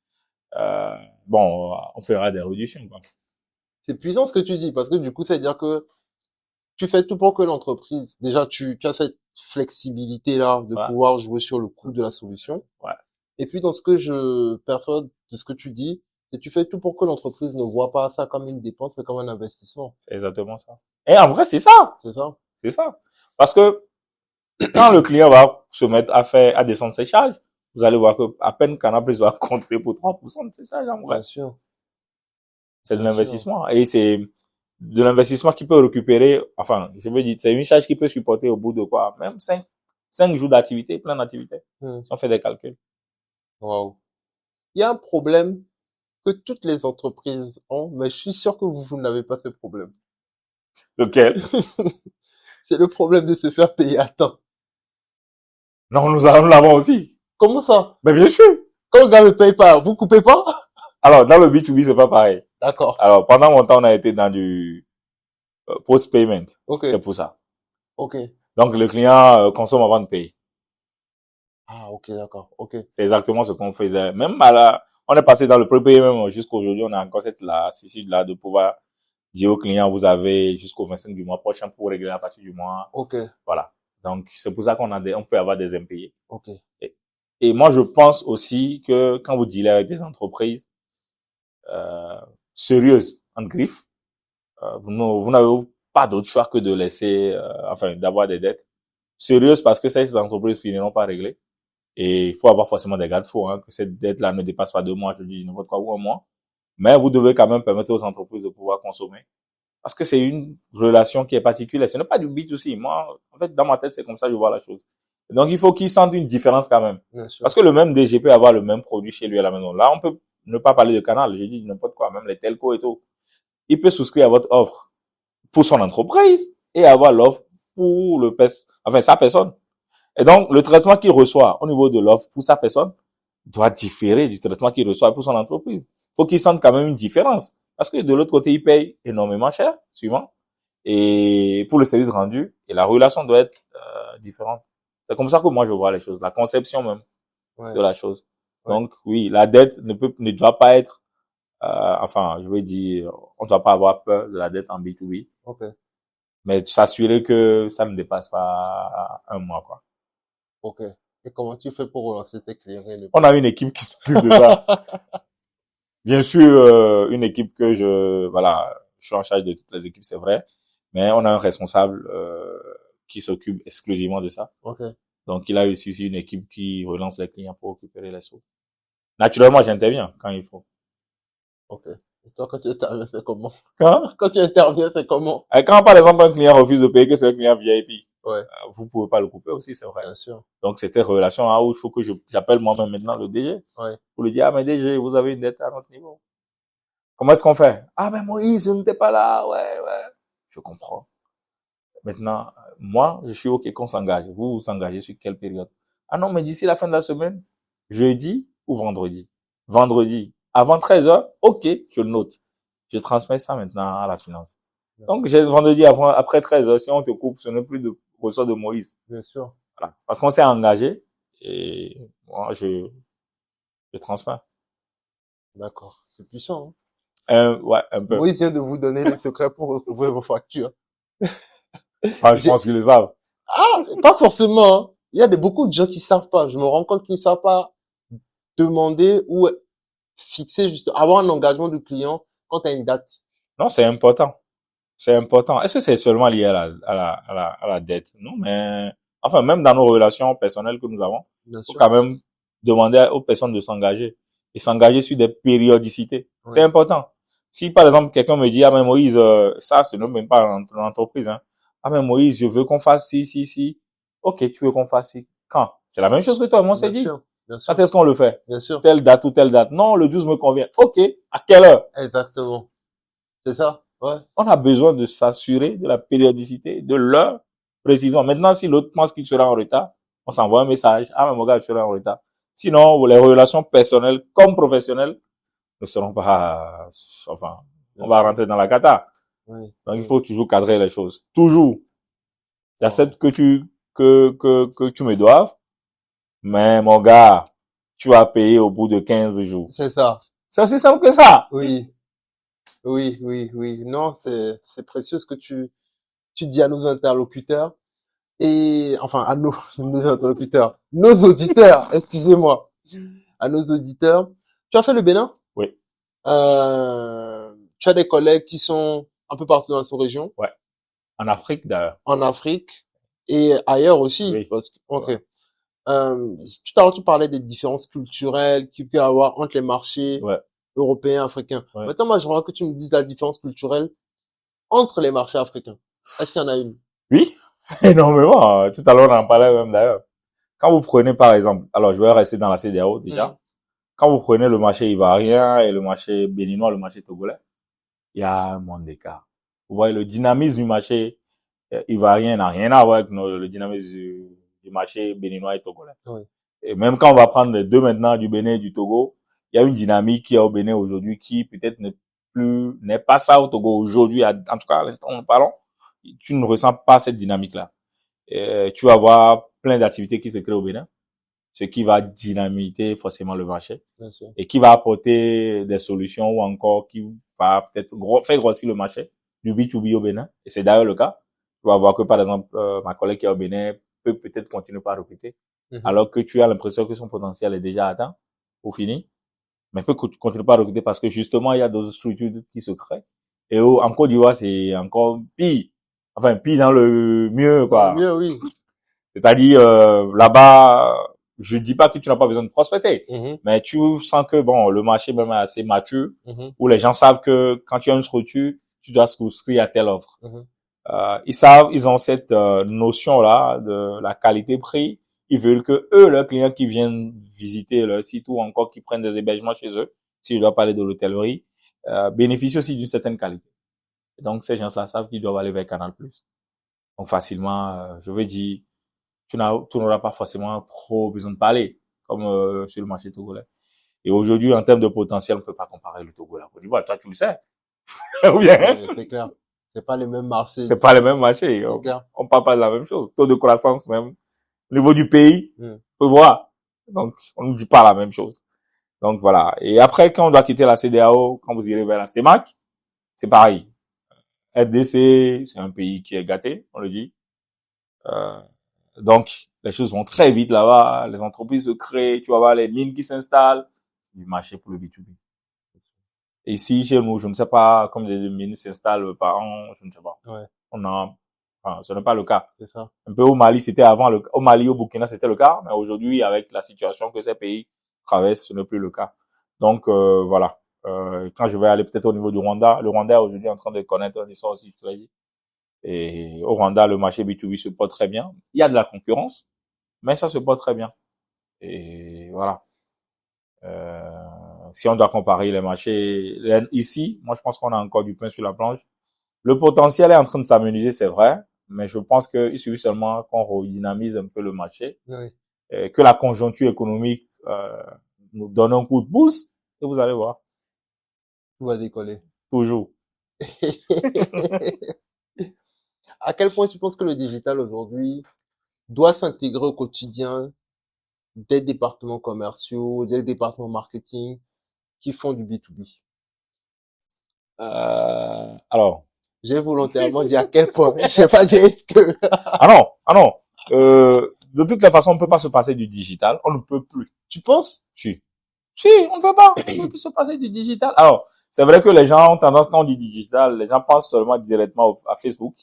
on fera des réductions, quoi. C'est puissant ce que tu dis, parce que du coup, ça veut dire que tu fais tout pour que l'entreprise, déjà, tu as cette flexibilité-là de pouvoir jouer sur le coût de la solution. Ouais. Et puis, dans ce que je perçois de ce que tu dis, c'est que tu fais tout pour que l'entreprise ne voit pas ça comme une dépense, mais comme un investissement. C'est exactement ça. Et en vrai, c'est ça. C'est ça? C'est ça. Parce que quand le client va se mettre à descendre ses charges, vous allez voir que à peine Canal+ va compter pour 3% de ses charges en vrai. Bien sûr. C'est de Bien sûr. l'investissement. Et c'est de l'investissement qui peut récupérer, enfin, je veux dire, c'est une charge qui peut supporter au bout de quoi? Même 5 jours d'activité, plein d'activités. Si on fait des calculs. Wow. Il y a un problème que toutes les entreprises ont, mais je suis sûr que vous n'avez pas ce problème. Lequel? C'est le problème de se faire payer à temps. Non, nous l'avons aussi. Comment ça? Mais bien sûr. Quand le gars ne paye pas, vous coupez pas? Alors, dans le B2B, c'est pas pareil. D'accord. Alors, pendant longtemps, on a été dans du post-payment. Ok. C'est pour ça. Ok. Donc, le client consomme avant de payer. Ah, ok, d'accord. Ok. C'est exactement ce qu'on faisait. Même on est passé dans le pré-payment jusqu'à aujourd'hui, on a encore cette lassitude là de pouvoir dire au client, vous avez jusqu'au 25 du mois prochain pour régler à partir du mois. Ok. Voilà. Donc, c'est pour ça on peut avoir des impayés. Ok. Et moi, je pense aussi que quand vous dealez avec des entreprises, sérieuses, en griffe, vous n'avez pas d'autre choix que de laisser, d'avoir des dettes sérieuses parce que ces entreprises finiront par régler. Et il faut avoir forcément des garde-fous, que cette dette-là ne dépasse pas 2 mois, je dis n'importe quoi, ou 1 mois. Mais vous devez quand même permettre aux entreprises de pouvoir consommer. Parce que c'est une relation qui est particulière. Ce n'est pas du B2C. Moi, en fait, dans ma tête, c'est comme ça que je vois la chose. Donc, il faut qu'ils sentent une différence quand même. Bien sûr. Parce que le même DG peut avoir le même produit chez lui à la maison. Là, on peut ne pas parler de Canal. Je dis n'importe quoi, même les telcos et tout. Il peut souscrire à votre offre pour son entreprise et avoir l'offre pour sa personne. Et donc, le traitement qu'il reçoit au niveau de l'offre pour sa personne doit différer du traitement qu'il reçoit pour son entreprise. Il faut qu'il sente quand même une différence. Parce que de l'autre côté, il paye énormément cher, suivant. Et pour le service rendu, et la relation doit être différente. C'est comme ça que moi je vois les choses, la conception même de la chose. Ouais. Donc oui, la dette ne doit pas être, je veux dire, on ne doit pas avoir peur de la dette en B2B. Okay. Mais s'assurer que ça ne dépasse pas 1 mois, quoi. Ok. Et comment tu fais pour relancer tes clients? On a une équipe qui s'occupe de ça. Bien sûr, une équipe que je suis en charge de toutes les équipes, c'est vrai. Mais on a un responsable qui s'occupe exclusivement de ça. Okay. Donc, il a aussi une équipe qui relance les clients pour récupérer les sous. Naturellement, j'interviens quand il faut. Ok. Et toi, quand tu interviens, c'est comment? Quand tu interviens, c'est comment? Quand, par exemple, un client refuse de payer, que c'est un client VIP. Ouais. Vous pouvez pas le couper aussi, c'est vrai. Bien sûr. Donc, c'était relation là où il faut que j'appelle moi-même maintenant le DG. Ouais. Pour lui dire, mais DG, vous avez une dette à notre niveau. Comment est-ce qu'on fait? Mais Moïse, je n'étais pas là. Ouais. Je comprends. Maintenant, moi, je suis OK qu'on s'engage. Vous engagez sur quelle période? Non, mais d'ici la fin de la semaine, jeudi ou vendredi. Vendredi, avant 13h, OK, je note. Je transmets ça maintenant à la finance. Donc, j'ai vendredi après 13h, si on te coupe, ce n'est plus de ressort de Moïse. Bien sûr. Voilà. Parce qu'on s'est engagé et moi, je transmets. D'accord. C'est puissant, Ouais, un peu. Moïse vient de vous donner les secrets pour retrouver vos factures. Je pense qu'ils le savent. Pas forcément, hein. Il y a beaucoup de gens qui savent pas. Je me rends compte qu'ils ne savent pas demander ou fixer avoir un engagement du client quand tu as une date. Non, c'est important. C'est important. Est-ce que c'est seulement lié à la dette? Non, mais même dans nos relations personnelles que nous avons, il faut quand même demander aux personnes de s'engager et s'engager sur des périodicités. Oui. C'est important. Si par exemple quelqu'un me dit mais Moïse, ça c'est même pas une entreprise, mais Moïse, je veux qu'on fasse ci. Ok, tu veux qu'on fasse ci. Quand? C'est la même chose que toi, moi c'est dit. Bien sûr. Quand est-ce qu'on le fait? Bien sûr. Telle date ou telle date. Non, le 12 me convient. Ok, à quelle heure? Exactement. C'est ça. Ouais. On a besoin de s'assurer de la périodicité, de l'heure précisément. Maintenant, si l'autre pense qu'il sera en retard, on s'envoie un message. Mais mon gars, tu seras en retard. Sinon, les relations personnelles comme professionnelles ne seront pas, on va rentrer dans la cata. Oui. Donc, il faut toujours cadrer les choses. Toujours. J'accepte que tu me doives. Mais, mon gars, tu vas payer au bout de 15 jours. C'est ça. C'est aussi simple que ça. Oui. Non, c'est précieux ce que tu dis à nos interlocuteurs et à nos interlocuteurs, nos auditeurs, excusez-moi. à nos auditeurs. Tu as fait le Bénin? Oui. Tu as des collègues qui sont un peu partout dans cette région? Ouais. En Afrique, d'ailleurs. En Afrique et ailleurs aussi, Oui. parce que, ok. Ouais. Tout à l'heure, tu parlais des différences culturelles qu'il peut y avoir entre les marchés Ouais. européens, africains. Ouais. Maintenant, moi, j'aimerais que tu me dises la différence culturelle entre les marchés africains. Est-ce qu'il y en a une? Oui, énormément. Tout à l'heure, on en parlait même d'ailleurs. Quand vous prenez, par exemple, alors je vais rester dans la CEDEAO déjà. Quand vous prenez le marché ivoirien et le marché béninois, le marché togolais, il y a un monde d'écart. Vous voyez, le dynamisme du marché ivoirien n'a rien à voir avec le dynamisme du marché béninois et togolais. Oui. Et même quand on va prendre les deux maintenant, du Bénin et du Togo, il y a une dynamique qui est au Bénin aujourd'hui qui peut-être n'est pas ça au Togo aujourd'hui. En tout cas, à l'instant où nous parlons, tu ne ressens pas cette dynamique-là. Tu vas voir plein d'activités qui se créent au Bénin, ce qui va dynamiter forcément le marché et qui va apporter des solutions ou encore qui va peut-être faire grossir le marché du B2B au Bénin. Et c'est d'ailleurs le cas. Tu vas voir que par exemple, ma collègue qui est au Bénin peut peut-être continuer par recruter, alors que tu as l'impression que son potentiel est déjà atteint ou fini, mais peut continuer par recruter parce que justement, il y a d'autres structures qui se créent. Et en Côte d'Ivoire, c'est encore pire. Enfin, pire dans le mieux, quoi. Dans le mieux, oui. C'est-à-dire, là-bas, je dis pas que tu n'as pas besoin de prospecter, mais tu sens que, bon, le marché même est assez mature, où les gens savent que quand tu as une structure, tu dois souscrire à telle offre. Ils ont cette notion-là de la qualité-prix. Ils veulent que eux, leurs clients qui viennent visiter leur site ou encore qui prennent des hébergements chez eux, si je dois parler de l'hôtellerie, bénéficient aussi d'une certaine qualité. Et donc, ces gens-là savent qu'ils doivent aller vers Canal+. Donc, facilement, je veux dire, tu n'auras pas forcément trop besoin de parler, comme sur le marché togolais. Et aujourd'hui, en termes de potentiel, on ne peut pas comparer le Togo et la Côte d'Ivoire. Toi, tu le sais. Ou bien? Oui, c'est clair. C'est pas les mêmes marchés. C'est pas les mêmes marchés. On parle pas de la même chose. Taux de croissance même. Au niveau du pays, on peut voir. Donc, on ne dit pas la même chose. Donc, voilà. Et après, quand on doit quitter la CEDEAO, quand vous irez vers la CEMAC, c'est pareil. RDC, c'est un pays qui est gâté, on le dit. Donc, les choses vont très vite là-bas. Les entreprises se créent. Tu vas voir les mines qui s'installent. C'est du marché pour le B2B. Et ici, chez nous, je ne sais pas, comme des mines s'installent par an, je ne sais pas. Ouais. Enfin, ce n'est pas le cas. C'est ça. Un peu au Mali, c'était avant au Mali, au Burkina, c'était le cas. Mais aujourd'hui, avec la situation que ces pays traversent, ce n'est plus le cas. Donc, voilà. Quand je vais aller peut-être au niveau du Rwanda, le Rwanda est aujourd'hui en train de connaître un essor aussi, je te l'ai dit. Et au Rwanda, le marché B2B se porte très bien. Il y a de la concurrence, mais ça se porte très bien. Et voilà. Si on doit comparer les marchés ici, moi je pense qu'on a encore du pain sur la planche. Le potentiel est en train de s'amenuiser, c'est vrai, mais je pense qu'il suffit seulement qu'on redynamise un peu le marché, que la conjoncture économique nous donne un coup de pouce, et vous allez voir. Tout va décoller. Toujours. À quel point tu penses que le digital aujourd'hui doit s'intégrer au quotidien des départements commerciaux, des départements marketing qui font du B2B? Alors. J'ai volontairement dit à quel point. Je sais pas dire que. Ah non. De toutes les façons, on ne peut pas se passer du digital. On ne peut plus. Tu penses? Si, on ne peut pas. On ne peut plus se passer du digital. Alors, c'est vrai que les gens ont tendance, quand on dit digital, les gens pensent seulement directement à Facebook.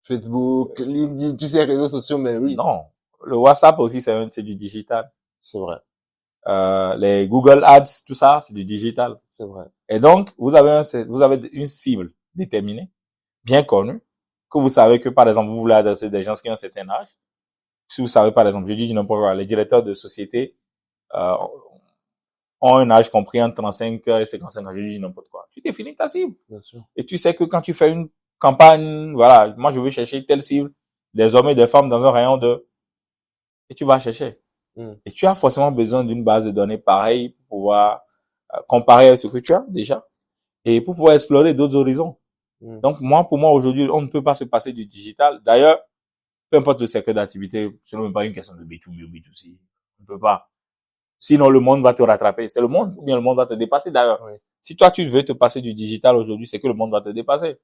Facebook, LinkedIn, tous ces réseaux sociaux, mais oui. Non. Le WhatsApp aussi, c'est du digital. C'est vrai. Les Google Ads, tout ça, c'est du digital. C'est vrai. Et donc, vous avez une cible déterminée, bien connue, que vous savez que, par exemple, vous voulez adresser des gens qui ont un certain âge. Si vous savez, par exemple, je dis n'importe quoi, les directeurs de société, ont un âge compris entre 35 et 55 ans, je dis n'importe quoi. Tu définis ta cible. Bien sûr. Et tu sais que quand tu fais une campagne, voilà, moi je veux chercher telle cible, des hommes et des femmes dans un rayon de, et tu vas chercher. Et tu as forcément besoin d'une base de données pareille pour pouvoir comparer à ce que tu as déjà et pour pouvoir explorer d'autres horizons. Donc pour moi aujourd'hui, on ne peut pas se passer du digital. D'ailleurs, peu importe le secteur d'activité, ce n'est même pas une question de B2B ou B2C. On ne peut pas. Sinon, le monde va te rattraper. C'est le monde, ou bien le monde va te dépasser d'ailleurs. Oui. Si toi, tu veux te passer du digital aujourd'hui, c'est que le monde va te dépasser.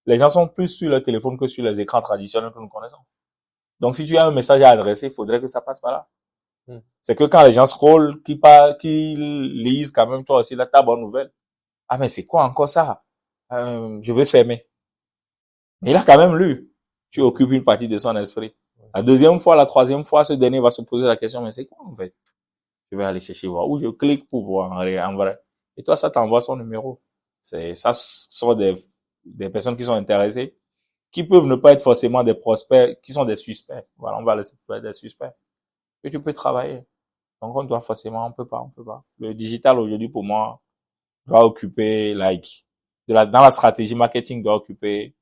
Les gens sont plus sur le téléphone que sur les écrans traditionnels que nous connaissons. Donc, si tu as un message à adresser, il faudrait que ça passe par là. C'est que quand les gens scrollent, qui lisent quand même, toi aussi, là, ta bonne nouvelle. Ah, mais c'est quoi encore ça? Je vais fermer. Mais il a quand même lu. Tu occupes une partie de son esprit. La deuxième fois, la troisième fois, ce dernier va se poser la question, mais c'est quoi, en fait? Je vais aller chercher voir. Ou je clique pour voir, en vrai. Et toi, ça t'envoie son numéro. Ça sont des personnes qui sont intéressées, qui peuvent ne pas être forcément des prospects, qui sont des suspects. Voilà, on va laisser des suspects. Et tu peux travailler. Donc, on doit forcément, on peut pas. Le digital, aujourd'hui, pour moi, doit occuper, dans la stratégie marketing, doit occuper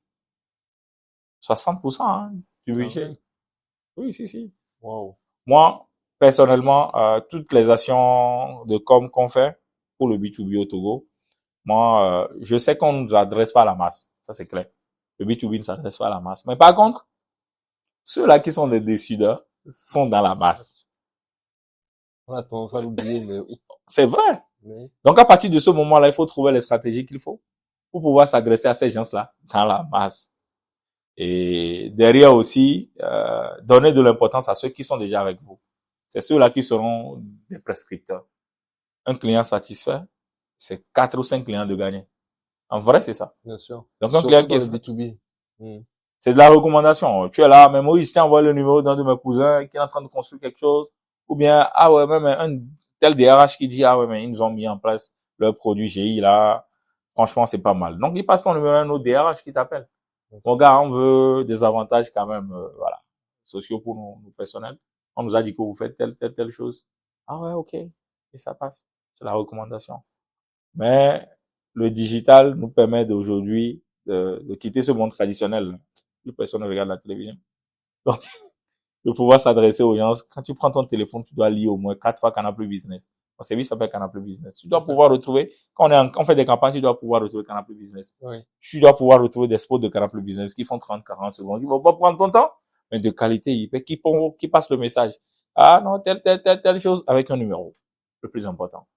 60%, hein, du budget. Oui, si. Wow. Moi, personnellement, toutes les actions de com qu'on fait pour le B2B au Togo, moi, je sais qu'on ne nous adresse pas à la masse. Ça, c'est clair. Le B2B ne s'adresse pas à la masse. Mais par contre, ceux-là qui sont des décideurs sont dans la masse. On a tendance à l'oublier, mais oui. C'est vrai. Oui. Donc, à partir de ce moment-là, il faut trouver les stratégies qu'il faut pour pouvoir s'adresser à ces gens-là dans la masse. Et derrière aussi, donner de l'importance à ceux qui sont déjà avec vous. C'est ceux-là qui seront des prescripteurs. Un client satisfait, c'est 4 ou 5 clients de gagner. En vrai, c'est ça. Bien sûr. Donc, un client qui est le B2B. C'est de la recommandation. Tu es là, mais Moïse, tiens, envoie le numéro d'un de mes cousins qui est en train de construire quelque chose. Ou bien, ah ouais, même un tel DRH qui dit, ah ouais, mais ils nous ont mis en place leur produit GI là. Franchement, c'est pas mal. Donc, il passe ton numéro à un autre DRH qui t'appelle. Mon gars, on veut des avantages quand même, voilà, sociaux pour nos personnels. On nous a dit que vous faites telle chose. Ah ouais, ok. Et ça passe. C'est la recommandation. Mais le digital nous permet d'aujourd'hui de quitter ce monde traditionnel. Plus personne ne regarde la télévision. Donc, de pouvoir s'adresser aux gens. Quand tu prends ton téléphone, tu dois lire au moins 4 fois Canal+ Business. Mon service s'appelle Canal+ Business. Tu dois pouvoir retrouver, quand on fait des campagnes, tu dois pouvoir retrouver Canal+ Business. Oui. Tu dois pouvoir retrouver des spots de Canal+ Business qui font 30, 40 secondes. Ils vont pas prendre ton temps, mais de qualité, qui passent le message. Ah non, telle chose avec un numéro. Le plus important.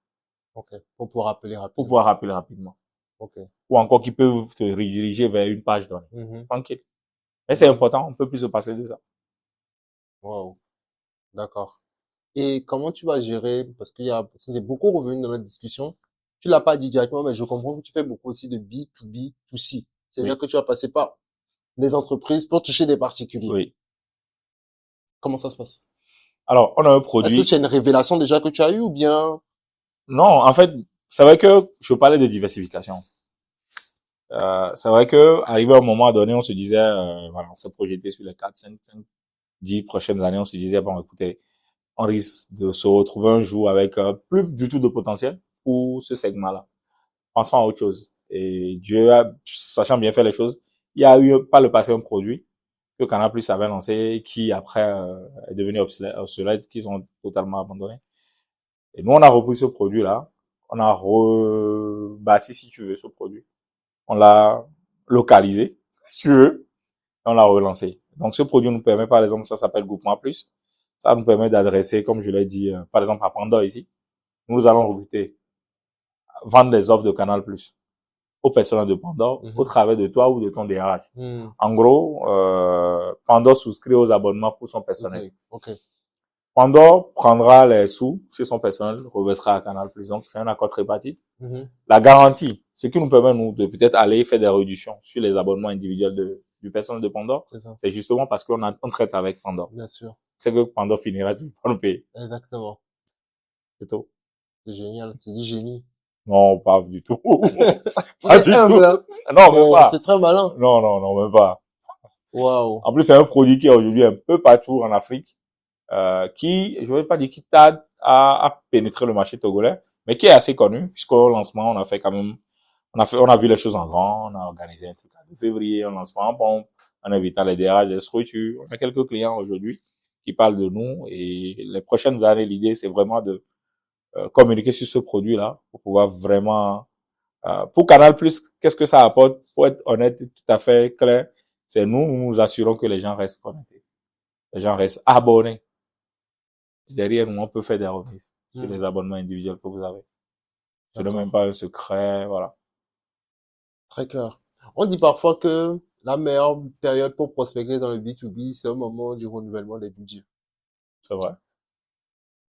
Ok. Pour pouvoir appeler rapidement. Pour pouvoir rappeler rapidement. Ok. Ou encore qui peuvent te rediriger vers une page donnée. Tranquille. Mais c'est important, on peut plus se passer de ça. Wow. D'accord. Et comment tu vas gérer, parce c'est beaucoup revenu dans notre discussion. Tu l'as pas dit directement, mais je comprends que tu fais beaucoup aussi de B2B2C. C'est-à-dire que tu vas passer par les entreprises pour toucher des particuliers. Oui. Comment ça se passe? Alors, on a un produit. Est-ce que tu as une révélation déjà que tu as eue ou bien? Non, en fait, c'est vrai que je parlais de diversification. C'est vrai que, arrivé à un moment donné, on se disait, voilà, on s'est projeté sur les 4, 5, 10 prochaines années, on se disait, bon, écoutez, on risque de se retrouver un jour avec plus du tout de potentiel pour ce segment-là. Pensons à autre chose. Et Dieu a, sachant bien faire les choses, il y a eu par le passé un produit que Canal+ avait lancé, qui après est devenu obsolète, qu'ils ont totalement abandonné. Et nous, on a repris ce produit-là, on a rebâti, si tu veux, ce produit. On l'a localisé, si tu veux, et on l'a relancé. Donc, ce produit nous permet, par exemple, ça s'appelle Groupement Plus. Ça nous permet d'adresser, comme je l'ai dit, par exemple, à Pandore ici. Nous allons recruter, vendre des offres de Canal+ aux personnes de Pandore, au travers de toi ou de ton DRH. En gros, Pandore souscrit aux abonnements pour son personnel. Okay. Pandore prendra les sous sur son personnel, reversera à Canal+. Donc, c'est un accord tripartite. La garantie, ce qui nous permet, nous, de peut-être aller faire des réductions sur les abonnements individuels du personnel de Pandore, c'est justement parce on traite avec Pandore. Bien sûr. C'est que Pandore finira par nous payer. Exactement. C'est tout. C'est génial, c'est du génie. Non, pas du tout. Pas du tout. Non, même pas. C'est très malin. Non, même pas. Waouh. En plus, c'est un produit qui est aujourd'hui un peu partout en Afrique, qui, je vais pas dire qui tarde à pénétrer le marché togolais, mais qui est assez connu, puisqu'au lancement, on a fait quand même, on a vu les choses en grand, on a organisé un truc en février, un lancement en pompe, en invitant les DRH des structures. On a quelques clients aujourd'hui qui parlent de nous, et les prochaines années, l'idée, c'est vraiment de communiquer sur ce produit-là pour pouvoir vraiment pour Canal+, qu'est-ce que ça apporte? Pour être honnête, tout à fait clair, c'est nous assurons que les gens restent connectés, les gens restent abonnés. Derrière nous, on peut faire des remises sur les abonnements individuels que vous avez. Ce n'est même pas un secret, voilà. Très clair. On dit parfois que la meilleure période pour prospecter dans le B2B, c'est au moment du renouvellement des budgets. C'est vrai.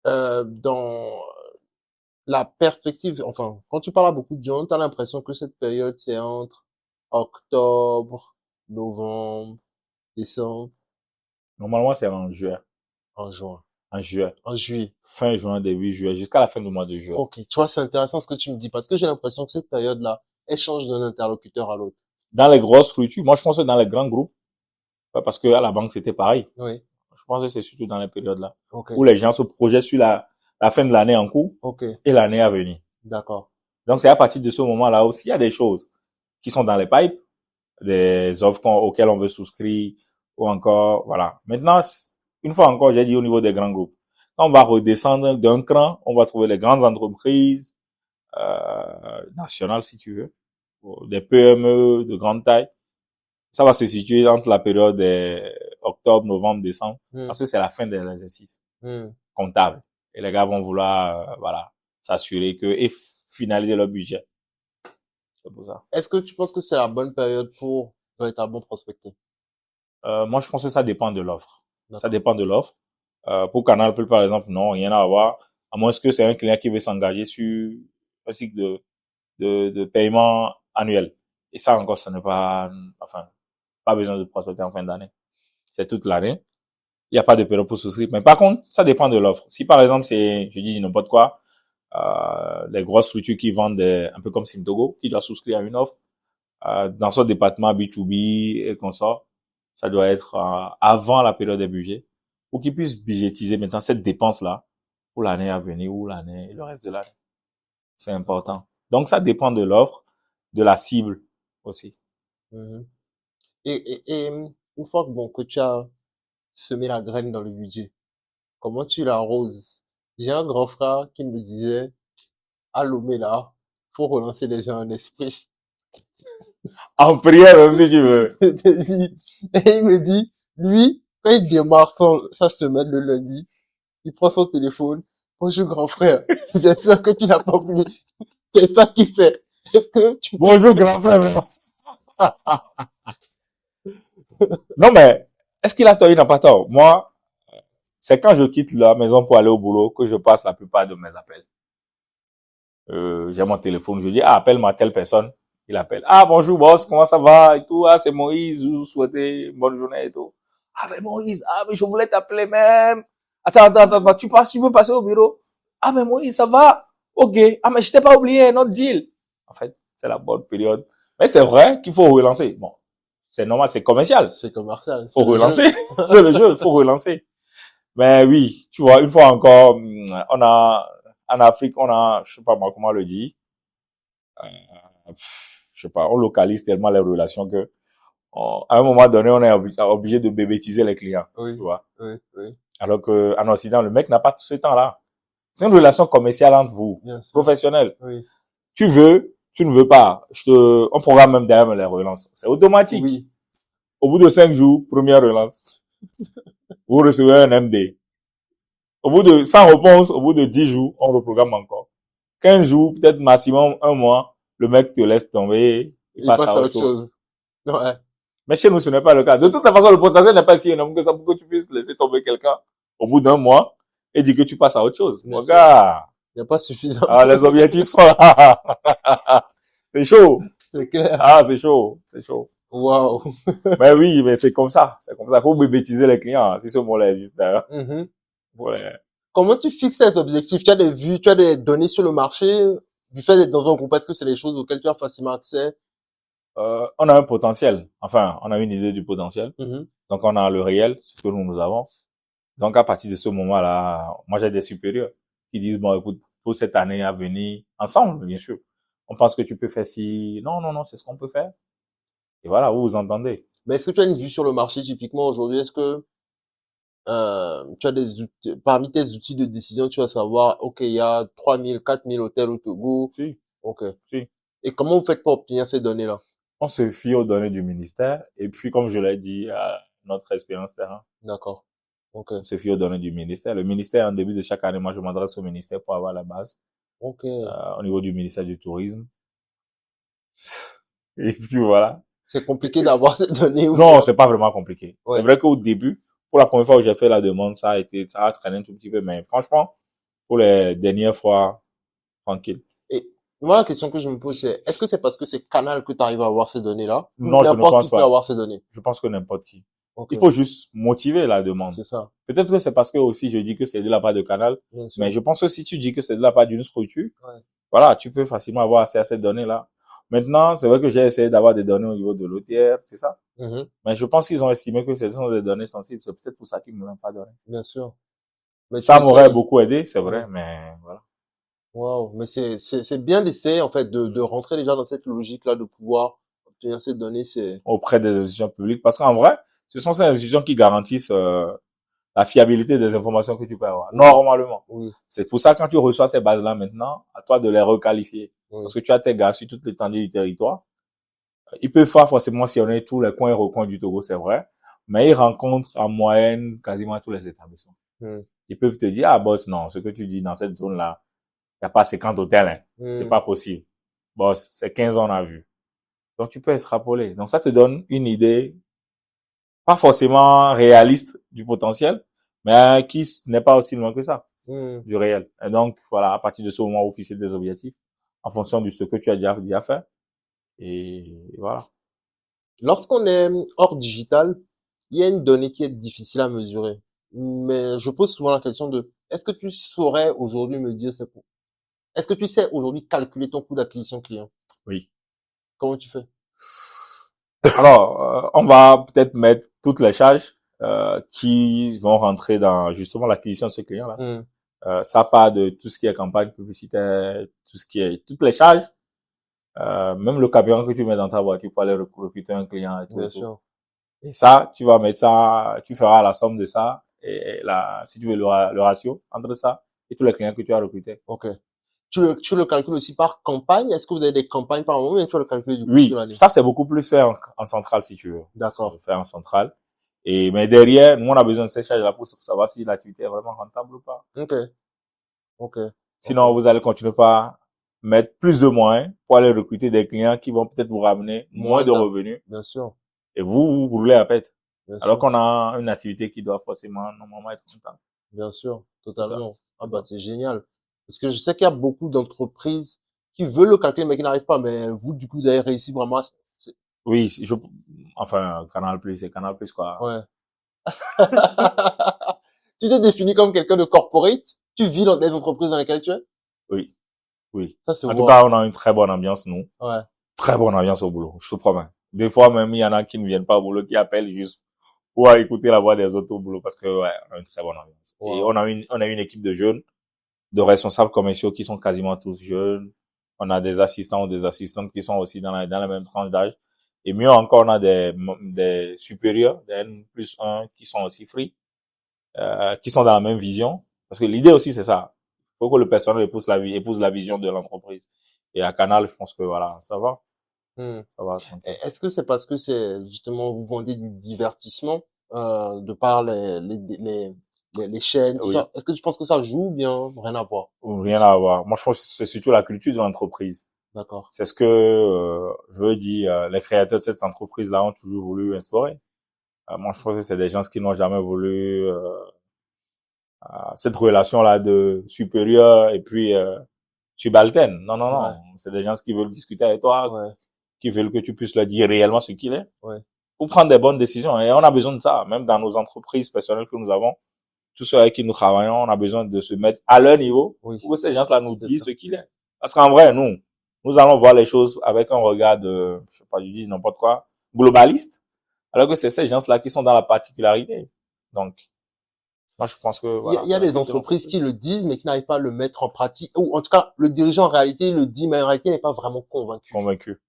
Dans la perspective, enfin, quand tu parles à beaucoup de gens, tu as l'impression que cette période, c'est entre octobre, novembre, décembre, Normalement, c'est en juin. en juin, En juin. en juillet. Fin juin, début juillet, jusqu'à la fin du mois de juin. Ok, tu vois, c'est intéressant ce que tu me dis parce que j'ai l'impression que cette période-là, elle change d'un interlocuteur à l'autre. Dans les grosses structures, moi, je pense que dans les grands groupes, parce que à la banque, c'était pareil. Oui, Je pense que c'est surtout dans les périodes-là ok, où les gens se projettent sur la fin de l'année en cours ok, et l'année à venir. d'accord. Donc, c'est à partir de ce moment-là aussi, il y a des choses qui sont dans les pipes, des offres auxquelles on veut souscrire ou encore, voilà. Maintenant, une fois encore, j'ai dit au niveau des grands groupes. Quand on va redescendre d'un cran, on va trouver les grandes entreprises, nationales si tu veux, des PME de grande taille. Ça va se situer entre la période des octobre, novembre, décembre, parce que c'est la fin de l'exercice comptable. Et les gars vont vouloir, voilà, s'assurer que et finaliser leur budget. C'est pour ça. Est-ce que tu penses que c'est la bonne période pour véritablement prospecter? Moi, je pense que ça dépend de l'offre. D'accord. Ça dépend de l'offre. Pour Canal+, par exemple, non, rien à voir. À moins que c'est un client qui veut s'engager sur un cycle de paiement annuel. Et ça encore, ce n'est pas, enfin, pas besoin de prospecter en fin d'année. C'est toute l'année. Il n'y a pas de période pour souscrire. Mais par contre, ça dépend de l'offre. Si par exemple, je dis n'importe quoi, les grosses structures qui vendent un peu comme Simtogo, qui doit souscrire à une offre, dans son département B2B et consorts, ça doit être avant la période des budgets, pour qu'ils puissent budgétiser maintenant cette dépense-là pour l'année à venir ou l'année, le reste de l'année. C'est important. Donc, ça dépend de l'offre, de la cible aussi. Mhm. Et une fois que, bon, que tu as semé la graine dans le budget, comment tu l'arroses? J'ai un grand frère qui me disait, à Lomé là, faut relancer les gens en esprit. En prière, même si tu veux. Et il me dit, lui, quand il démarre sa semaine le lundi, il prend son téléphone. Bonjour grand frère, j'espère que tu n'as pas oublié. C'est ça qu'il fait. Est-ce que tu... Bonjour grand frère. Non mais, est-ce qu'il a tort, il n'a pas tort. Moi, c'est quand je quitte la maison pour aller au boulot que je passe la plupart de mes appels. J'ai mon téléphone, je dis, appelle-moi telle personne. Il appelle. Ah, bonjour, boss, comment ça va? Et tout. Ah, c'est Moïse, vous souhaitez une bonne journée et tout. Ah, mais Moïse, ah, mais je voulais t'appeler même. Attends, tu peux passer au bureau? Ah, mais Moïse, ça va? Ok. Ah, mais je t'ai pas oublié, notre deal. En fait, c'est la bonne période. Mais c'est vrai qu'il faut relancer. Bon, c'est normal, c'est commercial. C'est commercial. Faut relancer. C'est le jeu, faut relancer. Mais oui, tu vois, une fois encore, en Afrique, je sais pas moi comment le dire, je sais pas, on localise tellement les relations que, à un moment donné, on est obligé de bébétiser les clients. Oui, tu vois. oui. Alors que, en Occident, le mec n'a pas tout ce temps-là. C'est une relation commerciale entre vous, professionnelle. Oui. Tu veux, tu ne veux pas. On programme même derrière les relances. C'est automatique. Oui. Au bout de 5 jours, première relance. Vous recevez un MD. Au bout de, sans réponse, au bout de 10 jours, on reprogramme encore. 15 jours, peut-être maximum un mois, le mec te laisse tomber, il passe à autre chose. Ouais. Mais chez nous, ce n'est pas le cas. De toute façon, le potentiel n'est pas si énorme que ça pour que tu puisses laisser tomber quelqu'un au bout d'un mois et dire que tu passes à autre chose. Mon gars. Il n'y a pas suffisamment. Ah, les objectifs sont là. C'est chaud. C'est clair. Ah, c'est chaud. C'est chaud. Waouh. Mais oui, mais c'est comme ça. C'est comme ça. Faut bébétiser les clients, si ce mot-là existe d'ailleurs. Ouais. Comment tu fixes tes objectifs? Tu as des vues, tu as des données sur le marché, du fait d'être dans un groupe, est-ce que c'est les choses auxquelles tu as facilement accès? On a un potentiel. Enfin, on a une idée du potentiel. Donc, on a le réel, ce que nous avons. Donc, à partir de ce moment-là, moi, j'ai des supérieurs qui disent, bon, écoute, pour cette année à venir, ensemble, bien sûr, on pense que tu peux faire si, non, c'est ce qu'on peut faire. Et voilà, vous vous entendez. Mais est-ce que tu as une vue sur le marché, typiquement, aujourd'hui? Est-ce que, tu as des outils, parmi tes outils de décision, tu vas savoir, OK, il y a 3000, 4000 hôtels au Togo. Si. OK. Si. Et comment vous faites pour obtenir ces données-là? On se fie aux données du ministère. Et puis, comme je l'ai dit, à notre expérience terrain. D'accord. OK. On se fie aux données du ministère. Le ministère, en début de chaque année, moi, je m'adresse au ministère pour avoir la base. OK. Au niveau du ministère du Tourisme. Et puis, voilà. C'est compliqué d'avoir ces données. Non, c'est pas vraiment compliqué. Ouais. C'est vrai qu'au début, pour la première fois où j'ai fait la demande, ça a traîné un tout petit peu, mais franchement, pour les dernières fois, tranquille. Et moi, la question que je me pose, c'est, est-ce que c'est parce que c'est Canal que tu arrives à avoir ces données-là? Ou Non, je ne n'importe pense qui peut pas. avoir ces données? Je pense que n'importe qui. Ok. Il faut juste motiver la demande. C'est ça. Peut-être que c'est parce que aussi je dis que c'est de la part de Canal, Bien sûr. mais je pense que si tu dis que c'est de la part d'une structure, Ouais. voilà, tu peux facilement avoir accès à ces données-là. Maintenant, c'est vrai que j'ai essayé d'avoir des données au niveau de l'OTR, c'est ça. Mais je pense qu'ils ont estimé que ce sont des données sensibles. C'est peut-être pour ça qu'ils ne me l'ont pas donné. Bien sûr. Mais Ça m'aurait beaucoup aidé, c'est vrai, mais voilà. Wow. Mais c'est bien d'essayer, en fait, de rentrer déjà dans cette logique-là, de pouvoir obtenir ces données, c'est... Auprès des institutions publiques, parce qu'en vrai, ce sont ces institutions qui garantissent la fiabilité des informations que tu peux avoir. Normalement. Oui. C'est pour ça, quand tu reçois ces bases-là maintenant, à toi de les requalifier. Oui. Parce que tu as tes gars sur toute l'étendue du territoire. Ils peuvent pas forcément sillonner tous les coins et recoins du Togo, c'est vrai. Mais ils rencontrent en moyenne quasiment tous les établissements. Ils peuvent te dire, ah boss, non, ce que tu dis dans cette zone-là, il n'y a pas 50 hôtels, hein. C'est pas possible. Boss, c'est 15 ans on a vu. Donc tu peux extrapoler. Donc ça te donne une idée, pas forcément réaliste du potentiel, mais qui n'est pas aussi loin que ça, du réel. Et donc, voilà, à partir de ce moment, vous fixez des objectifs en fonction de ce que tu as déjà fait. Et voilà. Lorsqu'on est hors digital, il y a une donnée qui est difficile à mesurer. Mais je pose souvent la question de, est-ce que tu saurais aujourd'hui me dire c'est quoi? Est-ce que tu sais aujourd'hui calculer ton coût d'acquisition client? Oui. Comment tu fais? Alors, on va peut-être mettre toutes les charges qui vont rentrer dans justement l'acquisition de ce client-là. Ça part de tout ce qui est campagne publicitaire, tout ce qui est toutes les charges, même le camion que tu mets dans ta voiture pour aller recruter un client et tout. Bien sûr. Et ça, tu vas mettre ça, tu feras la somme de ça et là, si tu veux le ratio entre ça et tous les clients que tu as recrutés. Ok. Tu le calcules aussi par campagne? Est-ce que vous avez des campagnes par moment, ou tu le calcules du coup Oui, sur l'année? ça c'est beaucoup plus fait en centrale si tu veux. D'accord. Faire en centrale. Et mais derrière, nous on a besoin de ces charges là pour savoir si l'activité est vraiment rentable ou pas. Ok. Ok. Sinon, vous allez continuer par mettre plus de moyens pour aller recruter des clients qui vont peut-être vous ramener moins de revenus. Bien sûr. Et vous roulez à pète. Bien Alors sûr. qu'on a une activité qui doit forcément normalement être rentable. Bien sûr. Totalement. Ah bah c'est génial. Parce que je sais qu'il y a beaucoup d'entreprises qui veulent le calculer mais qui n'arrivent pas. Mais vous, du coup, vous avez réussi vraiment à... Oui, enfin, c'est Canal Plus, quoi. Ouais. Tu t'es défini comme quelqu'un de corporate? Tu vis dans les entreprises dans lesquelles tu es? Oui. Oui. Ça se En voit. tout cas, on a une très bonne ambiance, nous. Ouais. Très bonne ambiance au boulot, je te promets. Des fois, même, il y en a qui ne viennent pas au boulot, qui appellent juste pour écouter la voix des autres au boulot parce que, ouais, on a une très bonne ambiance. Wow. Et on a une équipe de jeunes, de responsables commerciaux qui sont quasiment tous jeunes. On a des assistants ou des assistantes qui sont aussi dans la même tranche d'âge. Et mieux encore, on a des supérieurs, des N+1 qui sont aussi free, qui sont dans la même vision. Parce que l'idée aussi, c'est ça. Il faut que le personnel épouse la vision de l'entreprise. Et à Canal, je pense que voilà, ça va. Ça va. Est-ce que c'est parce que c'est justement vous vendez du divertissement de par les chaînes, tout ça? Est-ce que tu penses que ça joue ou bien rien à voir? Rien à voir. Moi, je pense que c'est surtout la culture de l'entreprise. D'accord. C'est ce que je veux dire. Les créateurs de cette entreprise-là ont toujours voulu instaurer. Moi, je pense que c'est des gens qui n'ont jamais voulu cette relation-là de supérieur et puis subalterne. Non, non, non. Ouais. C'est des gens qui veulent discuter avec toi, ouais, qui veulent que tu puisses leur dire réellement ce qu'il est, ouais, pour prendre des bonnes décisions. Et on a besoin de ça, même dans nos entreprises personnelles que nous avons. Tous ceux avec qui nous travaillons, on a besoin de se mettre à leur niveau, oui, pour que ces gens-là nous disent ce qu'il est. Parce qu'en vrai, nous allons voir les choses avec un regard de, je sais pas, je dis n'importe quoi, globaliste, alors que c'est ces gens-là qui sont dans la particularité. Donc, moi, je pense que voilà, il y a des entreprises qui le disent, mais qui n'arrivent pas à le mettre en pratique. Ou en tout cas, le dirigeant en réalité le dit, mais en réalité n'est pas vraiment convaincu.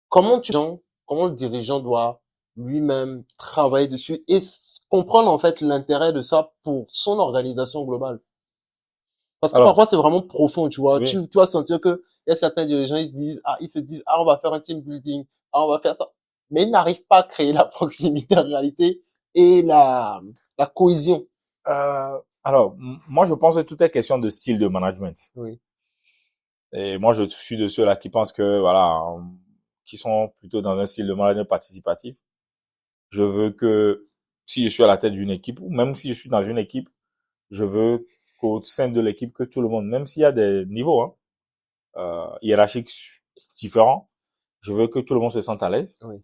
Comment le dirigeant doit lui-même travailler dessus et comprendre en fait l'intérêt de ça pour son organisation globale? Parce que parfois c'est vraiment profond, tu vois. Oui. Tu dois sentir que il y a certains dirigeants ils se disent on va faire un team building, on va faire ça, mais ils n'arrivent pas à créer la proximité en réalité et la cohésion. Alors, moi je pense que tout est question de style de management. Oui. Et moi je suis de ceux-là qui pensent que voilà, qui sont plutôt dans un style de management participatif. Je veux que si je suis à la tête d'une équipe ou même si je suis dans une équipe, je veux qu'au sein de l'équipe, que tout le monde, même s'il y a des niveaux, hein, hiérarchiques différents, je veux que tout le monde se sente à l'aise. Oui.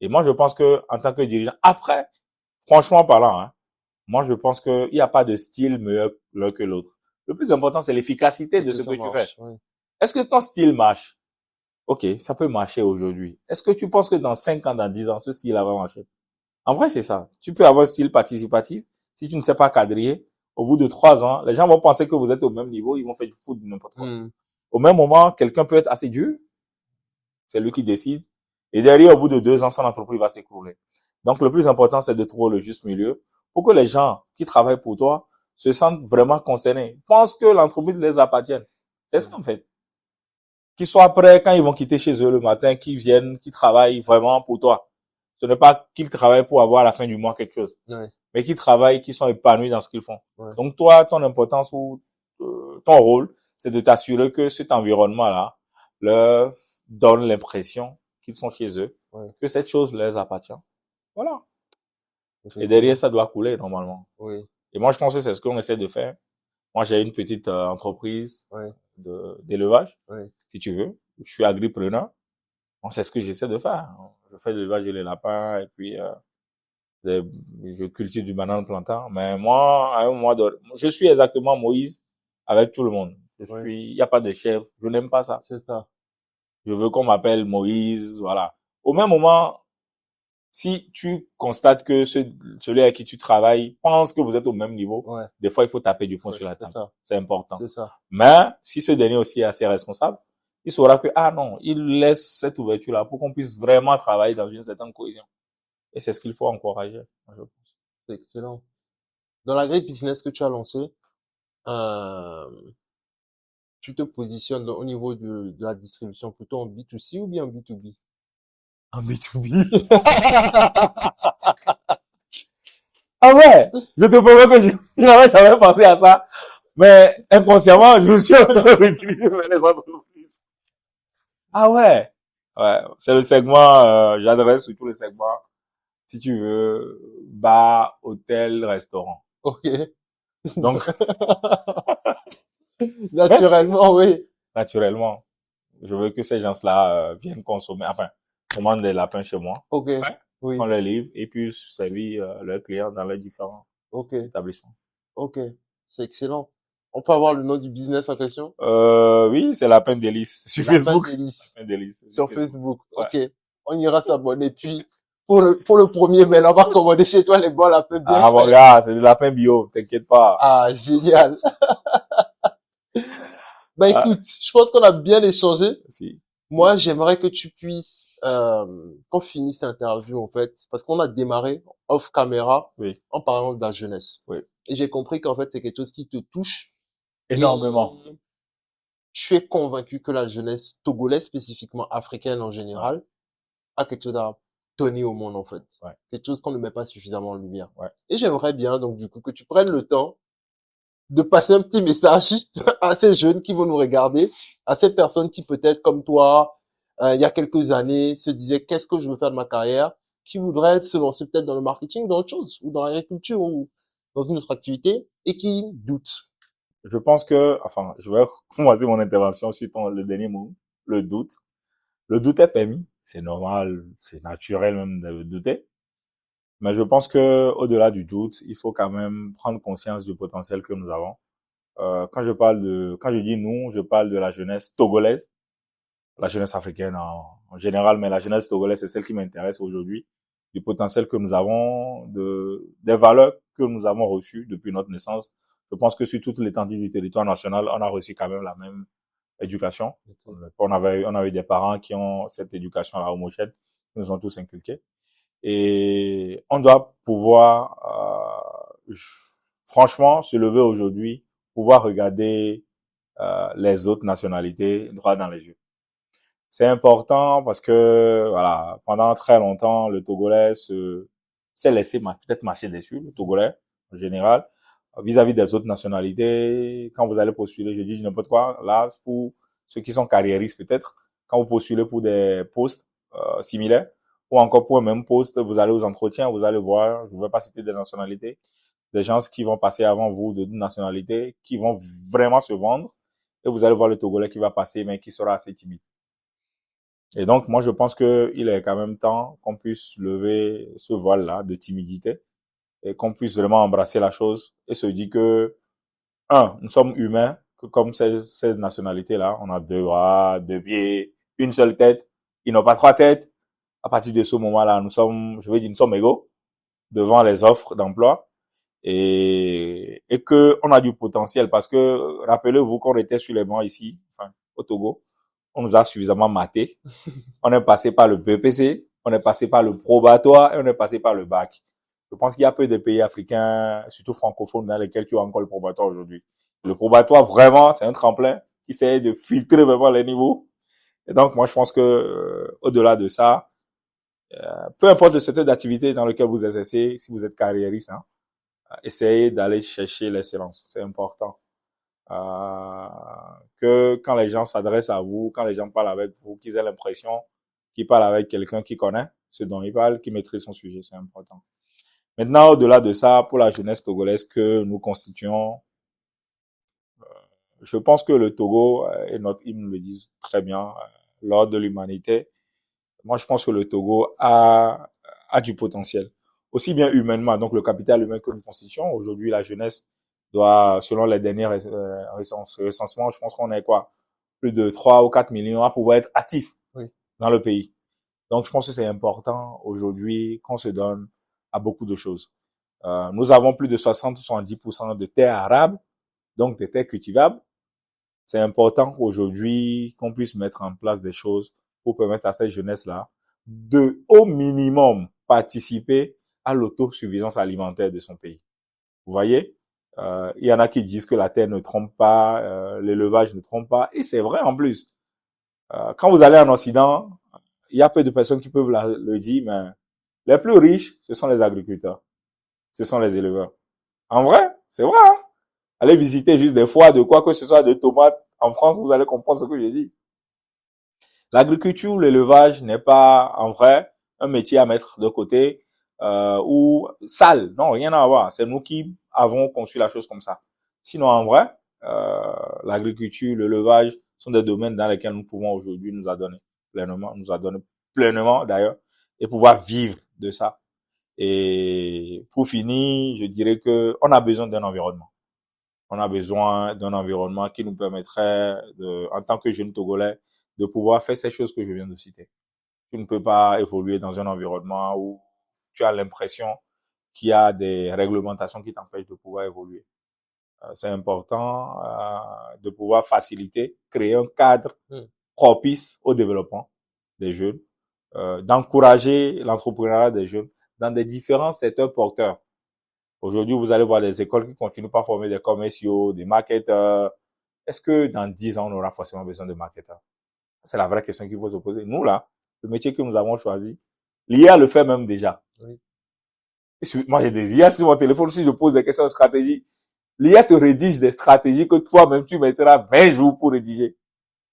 Et moi, je pense que, en tant que dirigeant, après, franchement parlant, hein, moi, je pense qu'il n'y a pas de style meilleur l'un que l'autre. Le plus important, c'est l'efficacité de ce que tu fais. Oui. Est-ce que ton style marche? Ok, ça peut marcher aujourd'hui. Est-ce que tu penses que dans 5 ans, dans 10 ans, ce style va marcher? En vrai, c'est ça. Tu peux avoir un style participatif. Si tu ne sais pas quadriller, au bout de 3 ans, les gens vont penser que vous êtes au même niveau, ils vont faire du foot de n'importe quoi. Au même moment, quelqu'un peut être assez dur. C'est lui qui décide. Et derrière, au bout de 2 ans, son entreprise va s'écrouler. Donc, le plus important, c'est de trouver le juste milieu pour que les gens qui travaillent pour toi se sentent vraiment concernés. Pensent que l'entreprise les appartient. C'est ça, en fait. Qu'ils soient prêts quand ils vont quitter chez eux le matin, qu'ils viennent, qu'ils travaillent vraiment pour toi. Ce n'est pas qu'ils travaillent pour avoir à la fin du mois quelque chose. Ouais. Mais qu'ils travaillent, qu'ils sont épanouis dans ce qu'ils font. Ouais. Donc, toi, ton importance ou ton rôle, c'est de t'assurer que cet environnement-là leur donne l'impression qu'ils sont chez eux, ouais. que cette chose leur appartient. Voilà. Et derrière, ça doit couler normalement. Oui. Et moi, je pense que c'est ce qu'on essaie de faire. Moi, j'ai une petite entreprise ouais. d'élevage, ouais. si tu veux. Je suis agripreneur. Bon, c'est ce que j'essaie de faire. Je fais de l'élevage de lapins et puis je cultive du banane plantain. Mais moi, à un moment donné, je suis exactement Moïse avec tout le monde. Il n'y a pas de chef. Je n'aime pas ça. C'est ça. Je veux qu'on m'appelle Moïse, voilà. Au même moment, si tu constates que celui avec qui tu travailles pense que vous êtes au même niveau, ouais. des fois, il faut taper du poing sur la table. C'est important. C'est ça. Mais si ce dernier aussi est assez responsable, il saura que, ah non, il laisse cette ouverture-là pour qu'on puisse vraiment travailler dans une certaine cohésion. Et c'est ce qu'il faut encourager, je pense. C'est excellent. Dans la grille business que tu as lancée, tu te positionnes au niveau de la distribution plutôt en B2C ou bien en B2B? En B2B. Ah ouais, je te promets que je n'avais jamais pensé à ça. Mais inconsciemment, je me suis en train de réutiliser les entreprises. Ah ouais. Ouais, c'est le segment, j'adresse sur tous les segments. Si tu veux, bar, hôtel, restaurant. Ok. Donc. Naturellement, oui. Naturellement. Je veux que ces gens-là viennent consommer, enfin, commandent des lapins chez moi. Ok. Oui. On les livre et puis servir leurs clients dans les différents établissements. Ok. C'est excellent. On peut avoir le nom du business en question? Oui, c'est Lapin Délice. Sur Facebook. Lapin Délice. Sur Facebook. Ouais. Ok. On ira s'abonner. Puis, pour le premier mail, on va commander chez toi les bons lapins bien. Ah, bon, gars, c'est des lapins bio. T'inquiète pas. Ah, génial. Bah, écoute, je pense qu'on a bien échangé. Si. Moi, j'aimerais que tu puisses, qu'on finisse l'interview, en fait, parce qu'on a démarré off caméra en parlant de la jeunesse. Oui. Et j'ai compris qu'en fait, c'est quelque chose qui te touche énormément. Et je suis convaincu que la jeunesse togolaise, spécifiquement africaine en général, a quelque chose à donner au monde, en fait. Ouais. Quelque chose qu'on ne met pas suffisamment en lumière. Ouais. Et j'aimerais bien, donc, du coup, que tu prennes le temps de passer un petit message à ces jeunes qui vont nous regarder, à ces personnes qui peut-être comme toi, il y a quelques années, se disaient qu'est-ce que je veux faire de ma carrière, qui voudraient se lancer peut-être dans le marketing, dans autre chose, ou dans l'agriculture, ou dans une autre activité, et qui doutent. Je pense que, enfin, je vais commencer mon intervention sur le dernier mot, le doute. Le doute est permis, c'est normal, c'est naturel même de douter. Mais je pense que, au-delà du doute, il faut quand même prendre conscience du potentiel que nous avons. Quand je dis nous, je parle de la jeunesse togolaise, la jeunesse africaine en général, mais la jeunesse togolaise, c'est celle qui m'intéresse aujourd'hui, du potentiel que nous avons, des valeurs que nous avons reçues depuis notre naissance. Je pense que sur toute l'étendue du territoire national, on a reçu quand même la même éducation. On avait des parents qui ont cette éducation à la homogène, qui nous ont tous inculqués. Et on doit pouvoir, franchement, se lever aujourd'hui, pouvoir regarder les autres nationalités droit dans les yeux. C'est important parce que, voilà, pendant très longtemps, le Togolais s'est laissé peut-être marcher dessus, le Togolais en général, vis-à-vis des autres nationalités. Quand vous allez postuler, je dis n'importe quoi, là, pour ceux qui sont carriéristes peut-être, quand vous postulez pour des postes similaires, ou encore pour un même poste, vous allez aux entretiens, vous allez voir, je ne vais pas citer des nationalités, des gens qui vont passer avant vous de nationalité, qui vont vraiment se vendre, et vous allez voir le Togolais qui va passer, mais qui sera assez timide. Et donc, moi, je pense que il est quand même temps qu'on puisse lever ce voile-là de timidité et qu'on puisse vraiment embrasser la chose et se dire que, nous sommes humains, que comme ces nationalités-là, on a 2 bras, 2 pieds, une seule tête, ils n'ont pas 3 têtes. À partir de ce moment-là, nous sommes égaux devant les offres d'emploi et que on a du potentiel parce que, rappelez-vous qu'on était sur les bancs ici, enfin, au Togo, on nous a suffisamment maté. On est passé par le BPC, on est passé par le probatoire et on est passé par le bac. Je pense qu'il y a peu de pays africains, surtout francophones, dans lesquels tu as encore le probatoire aujourd'hui. Le probatoire, vraiment, c'est un tremplin qui essaie de filtrer vraiment les niveaux. Et donc, moi, je pense que, au-delà de ça, peu importe le secteur d'activité dans lequel vous exercez, si vous êtes carriériste, essayez d'aller chercher l'excellence. C'est important. Que quand les gens s'adressent à vous, quand les gens parlent avec vous, qu'ils aient l'impression qu'ils parlent avec quelqu'un qui connaît ce dont ils parlent, qui maîtrise son sujet. C'est important. Maintenant, au-delà de ça, pour la jeunesse togolaise que nous constituons, je pense que le Togo, et notre hymne le disent très bien, lors de l'humanité, moi je pense que le Togo a du potentiel. Aussi bien humainement, donc le capital humain que nous constituons. Aujourd'hui, la jeunesse doit, selon les derniers recensements, je pense qu'on est plus de 3 ou 4 millions à pouvoir être actifs dans le pays. Donc je pense que c'est important aujourd'hui qu'on se donne à beaucoup de choses. Nous avons plus de 60-70% de terres arables, donc des terres cultivables. C'est important aujourd'hui qu'on puisse mettre en place des choses pour permettre à cette jeunesse-là de, au minimum, participer à l'autosuffisance alimentaire de son pays. Vous voyez, il y en a qui disent que la terre ne trompe pas, l'élevage ne trompe pas, et c'est vrai en plus. Quand vous allez en Occident, il y a peu de personnes qui peuvent le dire, mais les plus riches, ce sont les agriculteurs, ce sont les éleveurs. En vrai, c'est vrai. Allez visiter juste des foires de quoi que ce soit, de tomates en France, vous allez comprendre ce que je dis. L'agriculture, l'élevage n'est pas, en vrai, un métier à mettre de côté ou sale. Non, rien à voir. C'est nous qui avons conçu la chose comme ça. Sinon, en vrai, l'agriculture, l'élevage sont des domaines dans lesquels nous pouvons aujourd'hui nous adonner pleinement d'ailleurs, et pouvoir vivre de ça. Et pour finir, je dirais que on a besoin d'un environnement. On a besoin d'un environnement qui nous permettrait, en tant que jeunes Togolais, de pouvoir faire ces choses que je viens de citer. Tu ne peux pas évoluer dans un environnement où tu as l'impression qu'il y a des réglementations qui t'empêchent de pouvoir évoluer. C'est important de pouvoir faciliter, créer un cadre propice au développement des jeunes, d'encourager l'entrepreneuriat des jeunes dans des différents secteurs porteurs. Aujourd'hui, vous allez voir des écoles qui continuent pas à former des commerciaux, des marketeurs. Est-ce que dans 10 ans, on aura forcément besoin de marketeurs? C'est la vraie question qu'il faut se poser. Nous, là, le métier que nous avons choisi, l'IA le fait même déjà. Oui. Moi, j'ai des IA sur mon téléphone. Si je pose des questions de stratégie, l'IA te rédige des stratégies que toi-même, tu mettras 20 jours pour rédiger.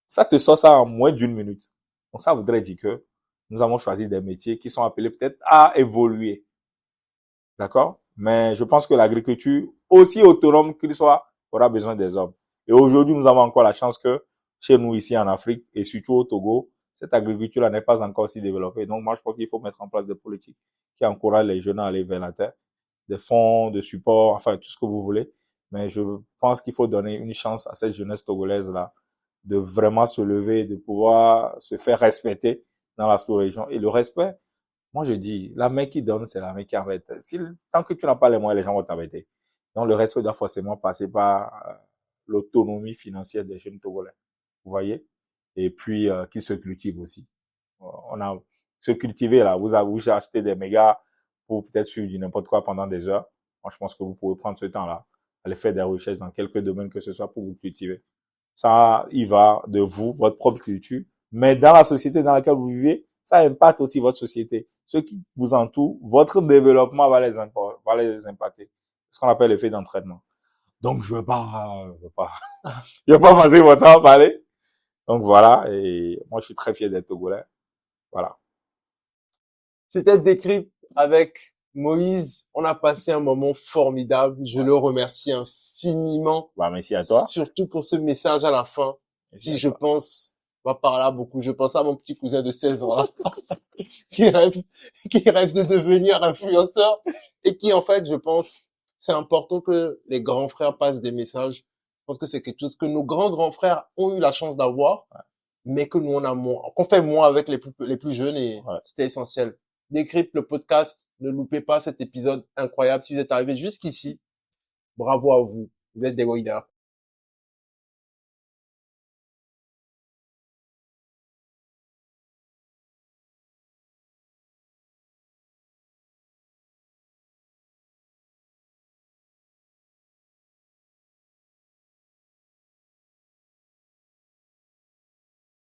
Ça te sort ça en moins d'1 minute. Donc, ça voudrait dire que nous avons choisi des métiers qui sont appelés peut-être à évoluer. D'accord? Mais je pense que l'agriculture, aussi autonome qu'il soit, aura besoin des hommes. Et aujourd'hui, nous avons encore la chance que chez nous ici en Afrique et surtout au Togo, cette agriculture-là n'est pas encore si développée. Donc moi, je pense qu'il faut mettre en place des politiques qui encouragent les jeunes à aller vers la terre, des fonds de support, enfin tout ce que vous voulez. Mais je pense qu'il faut donner une chance à cette jeunesse togolaise-là de vraiment se lever, de pouvoir se faire respecter dans la sous-région. Et le respect, moi je dis, la main qui donne, c'est la main qui embête. Tant que tu n'as pas les moyens, les gens vont t'embêter. Donc le respect doit forcément passer par l'autonomie financière des jeunes Togolais. Vous voyez? Et puis qui se cultivent aussi. On a se cultiver là. Vous achetez des mégas pour peut-être suivre du n'importe quoi pendant des heures. Moi, je pense que vous pouvez prendre ce temps-là, aller faire des recherches dans quelques domaines que ce soit pour vous cultiver. Ça, il va de vous, votre propre culture, mais dans la société dans laquelle vous vivez, ça impacte aussi votre société. Ceux qui vous entourent, votre développement va les impacter. C'est ce qu'on appelle l'effet d'entraînement. Donc, je veux pas passer votre temps à parler. Donc voilà, et moi je suis très fier d'être Togolais. Voilà. C'était Décrypte avec Moïse, on a passé un moment formidable. Je le remercie infiniment. Bah, merci à toi. Surtout pour ce message à la fin. Merci Qui, je pense, va par là beaucoup. Je pense à mon petit cousin de 16 ans, là, qui rêve de devenir influenceur et qui, en fait, je pense, c'est important que les grands frères passent des messages. Je pense que c'est quelque chose que nos grands frères ont eu la chance d'avoir, mais que nous, on a moins, qu'on fait moins avec les plus jeunes et c'était essentiel. Décrypte le podcast. Ne loupez pas cet épisode incroyable. Si vous êtes arrivé jusqu'ici, bravo à vous. Vous êtes des winners.